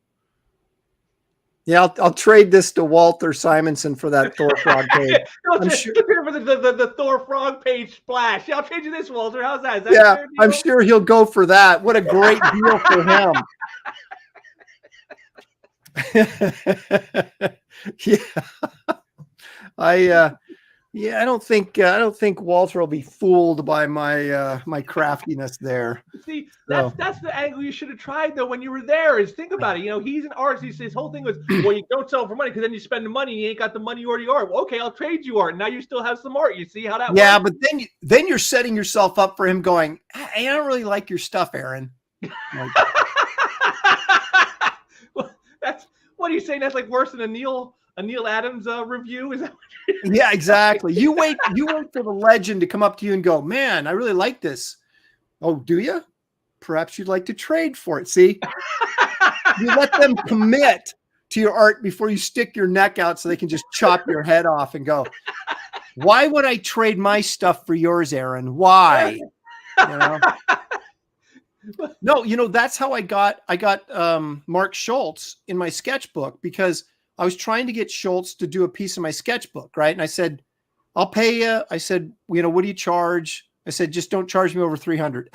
Yeah, I'll trade this to Walter Simonson for that Thor Frog page. I'm sure for the Thor Frog page splash. Yeah, I'll trade you this, Walter. How's that? Is that yeah, I'm sure he'll go for that. What a great deal for him. Yeah. I don't think Walter will be fooled by my my craftiness there. See, that's the angle you should have tried though when you were there. Is think about it. You know, he's an artist. His whole thing was, well, you don't sell for money because then you spend the money. And you ain't got the money or the art. Well, okay, I'll trade you art. Now you still have some art. You see how that works? Yeah, but then you're setting yourself up for him going, hey, I don't really like your stuff, Aaron. Like, well, what are you saying? That's like worse than a Neil Adams review? Is that? Yeah, exactly. You wait for the legend to come up to you and go, man, I really like this. Oh, do you? Perhaps you'd like to trade for it. See, you let them commit to your art before you stick your neck out so they can just chop your head off and go, why would I trade my stuff for yours, Aaron? Why? You know? No, you know, that's how I got Mark Schultz in my sketchbook, because I was trying to get Schultz to do a piece of my sketchbook, right? And I said, I'll pay you. I said, you know, what do you charge? I said, just don't charge me over 300.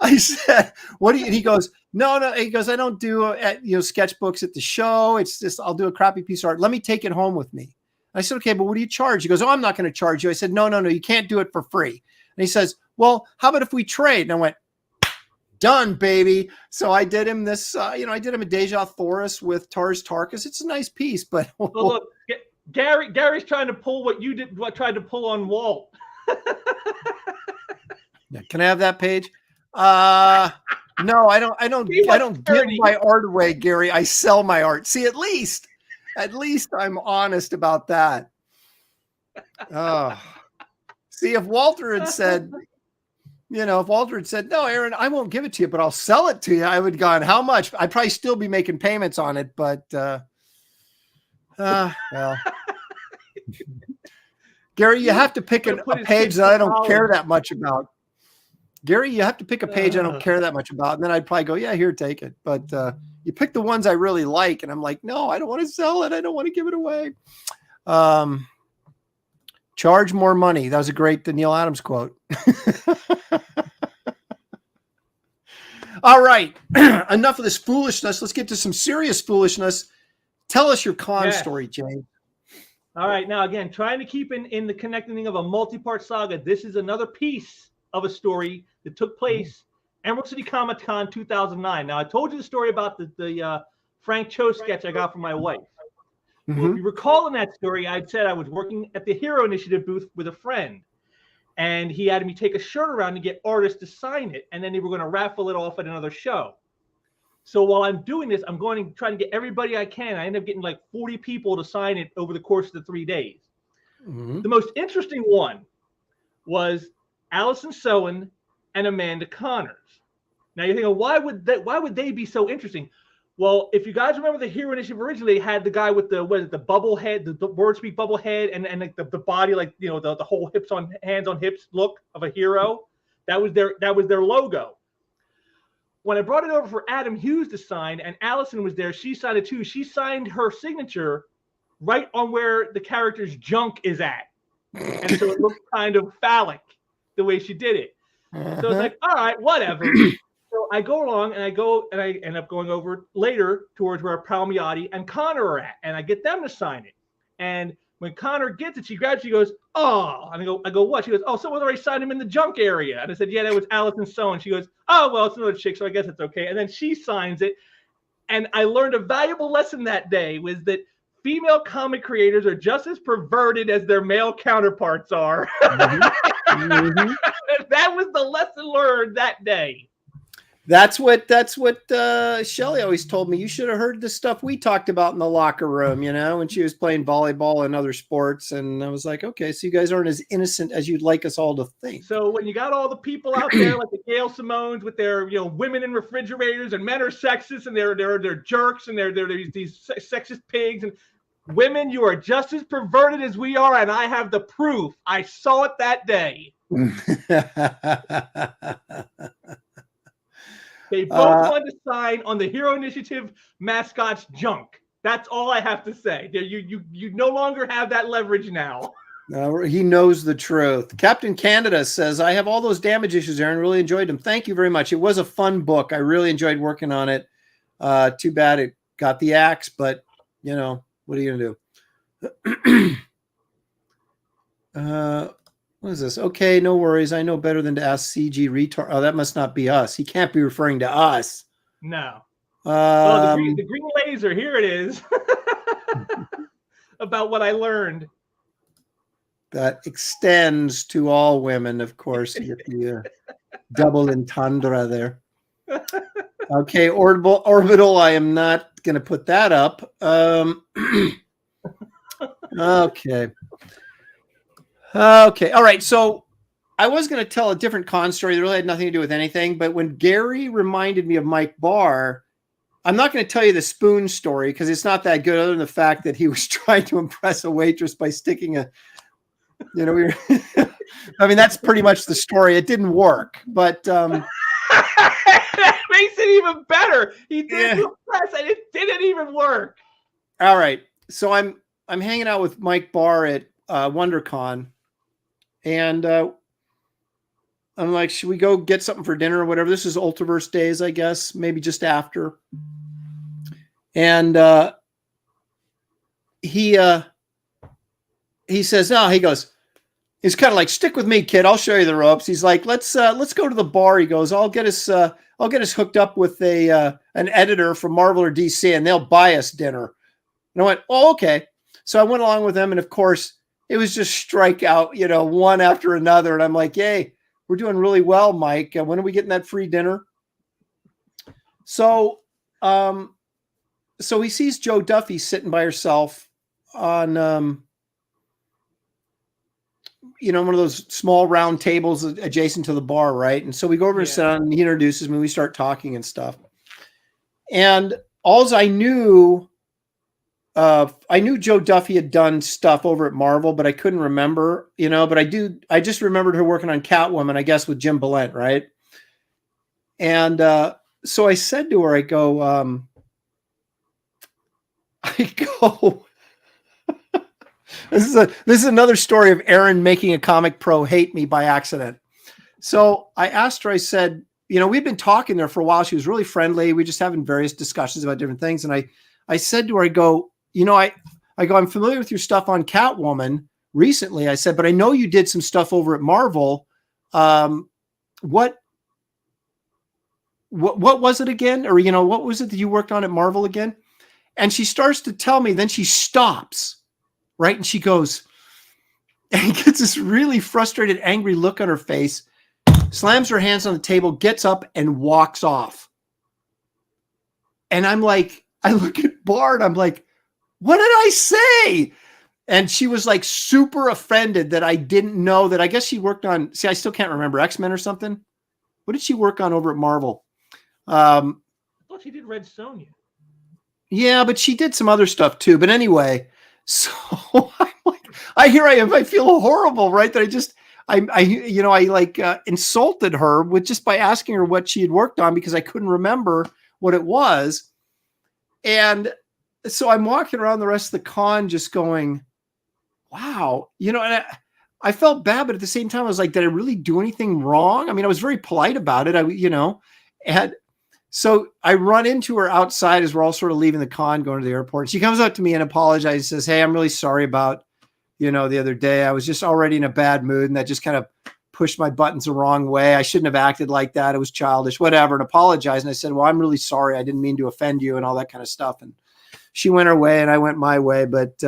I said, what do you, and he goes, no. He goes, I don't do, sketchbooks at the show. It's just, I'll do a crappy piece of art. Let me take it home with me. I said, okay, but what do you charge? He goes, oh, I'm not going to charge you. I said, no, you can't do it for free. And he says, well, how about if we trade? And I went, done, baby. So I did him this, I did him a Deja Thoris with Tars Tarkus. It's a nice piece, but well, look, Gary's trying to pull what you did, what tried to pull on Walt. Yeah, can I have that page? No, I don't give my art away, Gary. I sell my art. See, at least I'm honest about that. See, if Walter had said, no, Aaron, I won't give it to you, but I'll sell it to you, I would have gone, how much? I'd probably still be making payments on it, but well. Gary, you have to pick a page that I don't care that much about. Gary, you have to pick a page I don't care that much about, and then I'd probably go, yeah, here, take it. But you pick the ones I really like, and I'm like, no, I don't want to sell it. I don't want to give it away. Charge more money. That was a great Neil Adams quote. All right. Enough of this foolishness. Let's get to some serious foolishness. Tell us your con story, James. All right. Now, again, trying to keep in the connecting of a multi-part saga, this is another piece of a story that took place Emerald City Comic Con 2009. Now, I told you the story about the Frank Cho sketch I got from my wife. Well, if you recall in that story, I said I was working at the Hero Initiative booth with a friend. and he had me take a shirt around and get artists to sign it, and then they were going to raffle it off at another show. So while I'm doing this, I'm going to try to get everybody I can. I end up getting like 40 people to sign it over the course of the 3 days. Mm-hmm. The most interesting one was Allison Sowen and Amanda Connors. Now you're thinking, why would they be so interesting? Well, if you guys remember the Hero Initiative originally had the guy with the bubble head, the word speak bubble head, and like the body, like, you know, the whole hands on hips look of a hero. That was their logo. When I brought it over for Adam Hughes to sign, and Allison was there, she signed it too. She signed her signature right on where the character's junk is at, and so it looked kind of phallic the way she did it. So it's like, all right, whatever. So I go along and I end up going over later towards where Palmiotti and Connor are at, and I get them to sign it. And when Connor gets it, she grabs, she goes, "Oh," and I go, "What?" She goes, "Oh, someone already signed him in the junk area." And I said, "Yeah, that was Allison Sowen." She goes, "Oh, well, it's another chick, so I guess it's okay." And then she signs it, and I learned a valuable lesson that day, was that female comic creators are just as perverted as their male counterparts are. Mm-hmm. Mm-hmm. That was the lesson learned that day. That's what Shelley always told me. You should have heard the stuff we talked about in the locker room, you know, when she was playing volleyball and other sports. And I was like, okay, so you guys aren't as innocent as you'd like us all to think. So when you got all the people out there like the Gail Simones with their, you know, women in refrigerators, and men are sexist and they're jerks and they're these sexist pigs, and women, you are just as perverted as we are, and I have the proof. I saw it that day. They both want to sign on the Hero Initiative mascot's junk. That's all I have to say. You no longer have that leverage now. He knows the truth. Captain Canada says, "I have all those damage issues, Aaron. Really enjoyed them. Thank you very much. It was a fun book. I really enjoyed working on it. Too bad it got the axe, but, you know, what are you going to do?" What is this? Okay, no worries. I know better than to ask CG retard. Oh, that must not be us. He can't be referring to us. No. Oh, the green laser. Here it is. About what I learned. That extends to all women, of course. You get the double entendre there. Okay, orbital. I am not going to put that up. Okay. Okay. All right. So I was going to tell a different con story that really had nothing to do with anything. But when Gary reminded me of Mike Barr, I'm not going to tell you the spoon story because it's not that good, other than the fact that he was trying to impress a waitress by sticking a, you know, I mean, that's pretty much the story. It didn't work, but that makes it even better. He did impress, and it didn't even work. All right. So I'm hanging out with Mike Barr at WonderCon. And I'm like, should we go get something for dinner or whatever? This is Ultraverse days, I guess, maybe just after. And he says, no, he goes, he's kind of like, stick with me, kid. I'll show you the ropes. He's like, let's go to the bar. He goes, I'll get us hooked up with an editor from Marvel or DC, and they'll buy us dinner. And I went, oh, okay. So I went along with them, and of course, it was just strikeout, you know, one after another. And I'm like, hey, we're doing really well, Mike. When are we getting that free dinner? So he sees Joe Duffy sitting by herself on, you know, one of those small round tables adjacent to the bar, right? And so we go over and sit down, and he introduces me. We start talking and stuff. And I knew Joe Duffy had done stuff over at Marvel, but I couldn't remember, you know, but I just remembered her working on Catwoman, I guess, with Jim Balent, right? And so I said to her, I go, this is another story of Aaron making a comic pro hate me by accident. So I asked her, I said, you know, we've been talking there for a while. She was really friendly. We just having various discussions about different things. And I said to her, I go, you know, I'm familiar with your stuff on Catwoman recently. I said, but I know you did some stuff over at Marvel. What was it again? Or, you know, what was it that you worked on at Marvel again? And she starts to tell me, then she stops, right? And she goes, and gets this really frustrated, angry look on her face, slams her hands on the table, gets up and walks off. And I'm like, I look at Bart, I'm like, what did I say? And she was like super offended that I didn't know that. I guess she worked on, see, I still can't remember, X-Men or something. What did she work on over at Marvel? I thought she did Red Sonja. Yeah, but she did some other stuff too. But anyway, so I'm like, I am. I feel horrible, right? That I insulted her with just by asking her what she had worked on because I couldn't remember what it was. And so I'm walking around the rest of the con just going, wow, and I felt bad, but at the same time, I was like, did I really do anything wrong? I mean, I was very polite about it. And so I run into her outside as we're all sort of leaving the con, going to the airport. She comes up to me and apologizes, says, hey, I'm really sorry about, the other day. I was just already in a bad mood and that just kind of pushed my buttons the wrong way. I shouldn't have acted like that. It was childish, whatever, and apologized. And I said, well, I'm really sorry. I didn't mean to offend you and all that kind of stuff. And she went her way and I went my way. But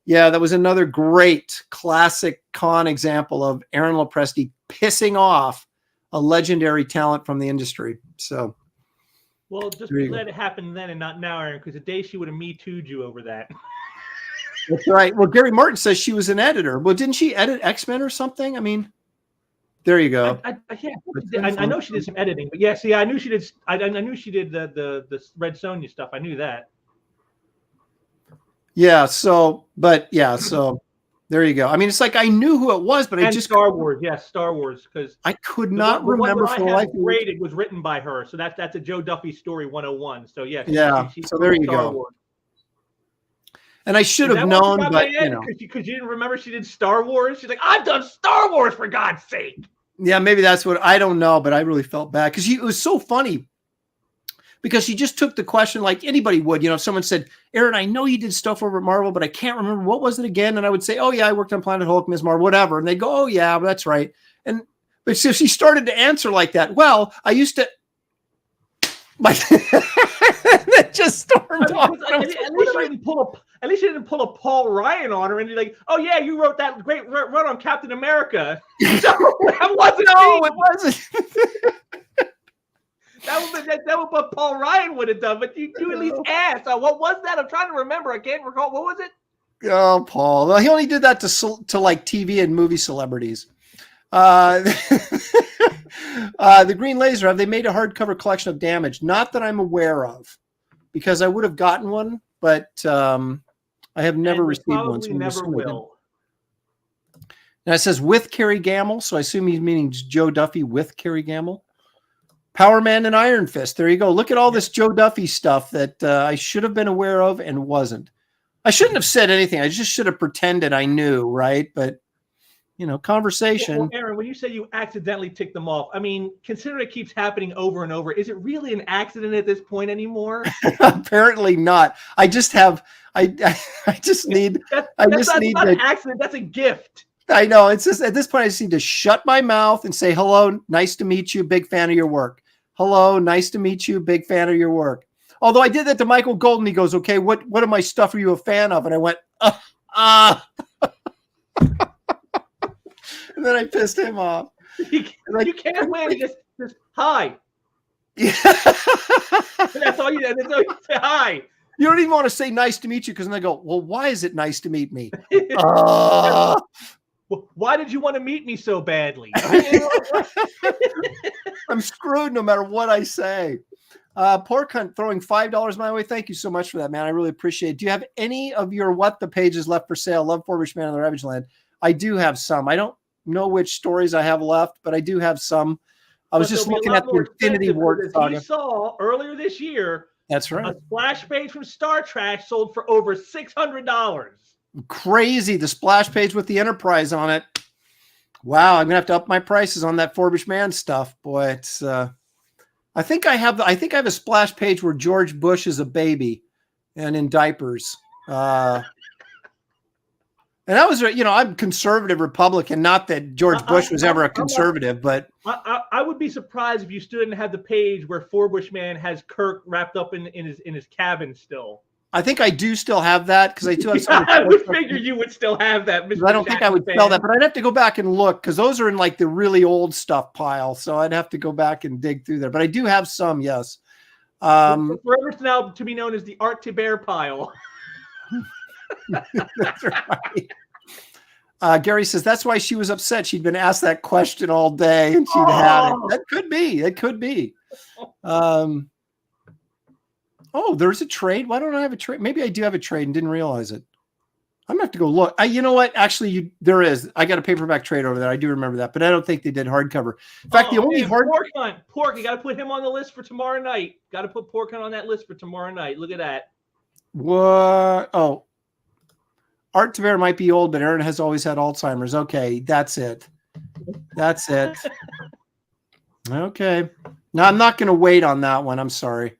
yeah, that was another great classic con example of Aaron Lopresti pissing off a legendary talent from the industry. So, well, just let it happen then and not now, Aaron, because the day she would have Me Too'd you over that. That's right. Well, Gary Martin says she was an editor. Well, didn't she edit X-Men or something? I mean, there you go. I know she did some editing, but yeah, see, I knew she did. I knew she did the Red Sonja stuff. I knew that. Yeah. So there you go. I mean, it's like I knew who it was, but I just Star Wars. Yes, Star Wars, because I could not remember for life. Graded was written by her, so that's a Joe Duffy story 101. So yeah. So there you go. Wars. And I should have known, but because you didn't remember she did Star Wars. She's like, I've done Star Wars for God's sake. Yeah, maybe that's what I don't know, but I really felt bad because it was so funny. Because she just took the question like anybody would, if someone said, Aaron, I know you did stuff over at Marvel, but I can't remember what was it again. And I would say, oh yeah, I worked on Planet Hulk, Ms. Marvel, whatever. And they go, oh yeah, that's right. But so she started to answer like that. Well, I used to, that just stormed off. At least she didn't pull a Paul Ryan on her and be like, oh yeah, you wrote that great run on Captain America. That wasn't. That was what Paul Ryan would have done, but you at least asked. What was that? I'm trying to remember. I can't recall. What was it? Oh, Paul. Well, he only did that to like TV and movie celebrities. The Green Laser, have they made a hardcover collection of Damage? Not that I'm aware of, because I would have gotten one, but I have never received one. So never will. Now it says with Carrie Gamble, so I assume he's meaning Joe Duffy with Carrie Gamble. Power Man and Iron Fist. There you go. Look at all this Joe Duffy stuff that I should have been aware of and wasn't. I shouldn't have said anything. I just should have pretended I knew, right? But, conversation. Well, Aaron, when you say you accidentally ticked them off, I mean, consider it keeps happening over and over. Is it really an accident at this point anymore? Apparently not. I just have, I just need, that's not an accident. That's a gift. I know. It's just at this point, I just need to shut my mouth and say, hello, nice to meet you. Big fan of your work. Hello, nice to meet you. Big fan of your work. Although I did that to Michael Golden. He goes, okay, what of my stuff are you a fan of? And I went, and then I pissed him off. You can't win. Just hi. Yeah. That's all you say. Hi. You don't even want to say nice to meet you because then they go, well, why is it nice to meet me? Why did you want to meet me so badly? I'm screwed no matter what I say. Pork Hunt throwing $5 my way. Thank you so much for that, man. I really appreciate it. Do you have any of your What the Pages left for sale? Love Forbish Man on the Ravage Land. I do have some. I don't know which stories I have left, but I do have some. I was just looking at the Infinity War saga. We saw earlier this year. That's right. A splash page from Star Trash sold for over $600. Crazy. The splash page with the Enterprise on it. Wow, I'm gonna have to up my prices on that Forbish Man stuff. Boy, it's I think I have a splash page where George Bush is a baby and in diapers. And that was, I'm conservative Republican. Not that George Bush was ever a conservative, but I would be surprised if you stood and had the page where Forbish Man has Kirk wrapped up in his cabin still. I think I do still have that because I do have some. I would figure you would still have that, Mr. I don't think I would sell that, but I'd have to go back and look because those are in like the really old stuff pile. So I'd have to go back and dig through there. But I do have some, yes. Forever now to be known as the Art to Bear pile. That's right. Gary says that's why she was upset. She'd been asked that question all day and she'd had it. That could be. It could be. Oh, there's a trade. Why don't I have a trade? Maybe I do have a trade and didn't realize it. I'm gonna have to go look. You know what? Actually, there is. I got a paperback trade over there. I do remember that, but I don't think they did hardcover. In fact, the only Pork Hunt. Pork, you got to put him on the list for tomorrow night. Got to put Pork Hunt on that list for tomorrow night. Look at that. What? Oh, Art to Bear might be old, but Aaron has always had Alzheimer's. Okay, that's it. That's it. Okay. No, I'm not going to wait on that one. I'm sorry.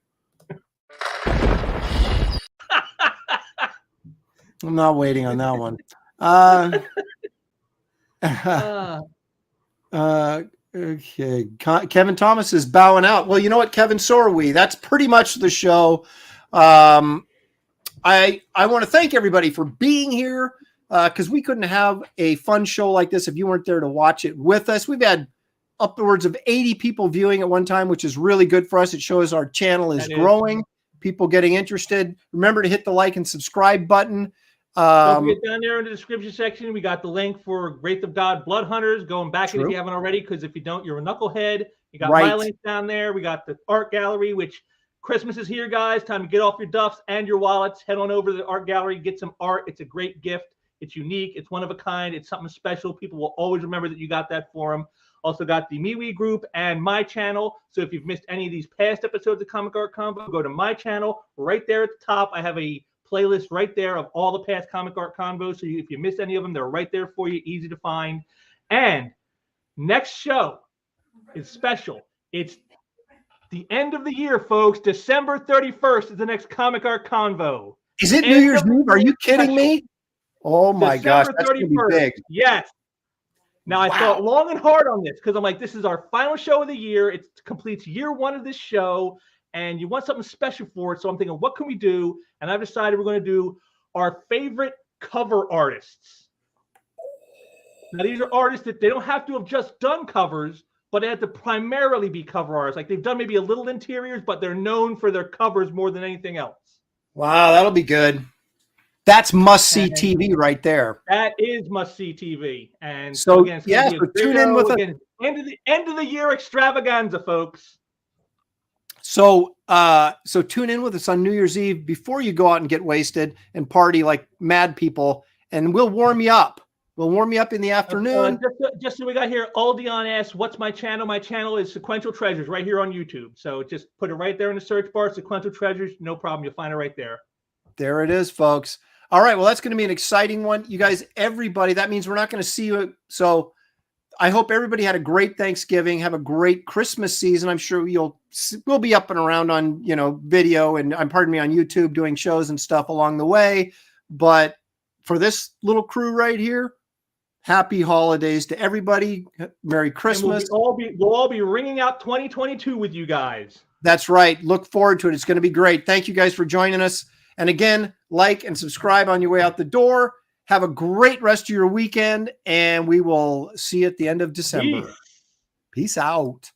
I'm not waiting on that one. Okay. Kevin Thomas is bowing out. Well, you know what, Kevin? So are we. That's pretty much the show. I want to thank everybody for being here because we couldn't have a fun show like this if you weren't there to watch it with us. We've had upwards of 80 people viewing at one time, which is really good for us. It shows our channel is growing, people getting interested. Remember to hit the like and subscribe button. Don't forget down there in the description section, we got the link for Wraith of God Blood Hunters. Going back in if you haven't already, because if you don't, you're a knucklehead. You got my link down there. We got the art gallery, which Christmas is here, guys. Time to get off your duffs and your wallets. Head on over to the art gallery, get some art. It's a great gift. It's unique. It's one of a kind. It's something special. People will always remember that you got that for them. Also got the MeWe group and my channel. So if you've missed any of these past episodes of Comic Art Convo, go to my channel. Right there at the top, I have a playlist right there of all the past Comic Art Convos. So if you missed any of them, they're right there for you, easy to find. And next show is special. It's the end of the year, folks. December 31st is the next Comic Art Convo. Is it New Year's Eve? Are you kidding me? Oh my gosh, that's gonna be big. Yes. Now, I thought long and hard on this because I'm like, this is our final show of the year. It completes year one of this show, and you want something special for it. So I'm thinking, what can we do? And I've decided we're going to do our favorite cover artists. Now, these are artists that they don't have to have just done covers, but they have to primarily be cover artists. Like they've done maybe a little interiors, but they're known for their covers more than anything else. Wow, that'll be good. That's must-see TV right there. That is must-see TV. And so, again, yeah, so tune in with us. End of the year extravaganza, folks. So tune in with us on New Year's Eve before you go out and get wasted and party like mad people, and we'll warm you up. We'll warm you up in the afternoon. Just so we got here, Aldion asks, what's my channel? My channel is Sequential Treasures right here on YouTube. So just put it right there in the search bar, Sequential Treasures. No problem. You'll find it right there. There it is, folks. All right. Well, that's going to be an exciting one. You guys, everybody, that means we're not going to see you. So I hope everybody had a great Thanksgiving. Have a great Christmas season. I'm sure we'll be up and around on, video and pardon me, on YouTube doing shows and stuff along the way. But for this little crew right here, happy holidays to everybody. Merry Christmas. We'll all be ringing out 2022 with you guys. That's right. Look forward to it. It's going to be great. Thank you guys for joining us. And again, like and subscribe on your way out the door. Have a great rest of your weekend, and we will see you at the end of December. Peace out.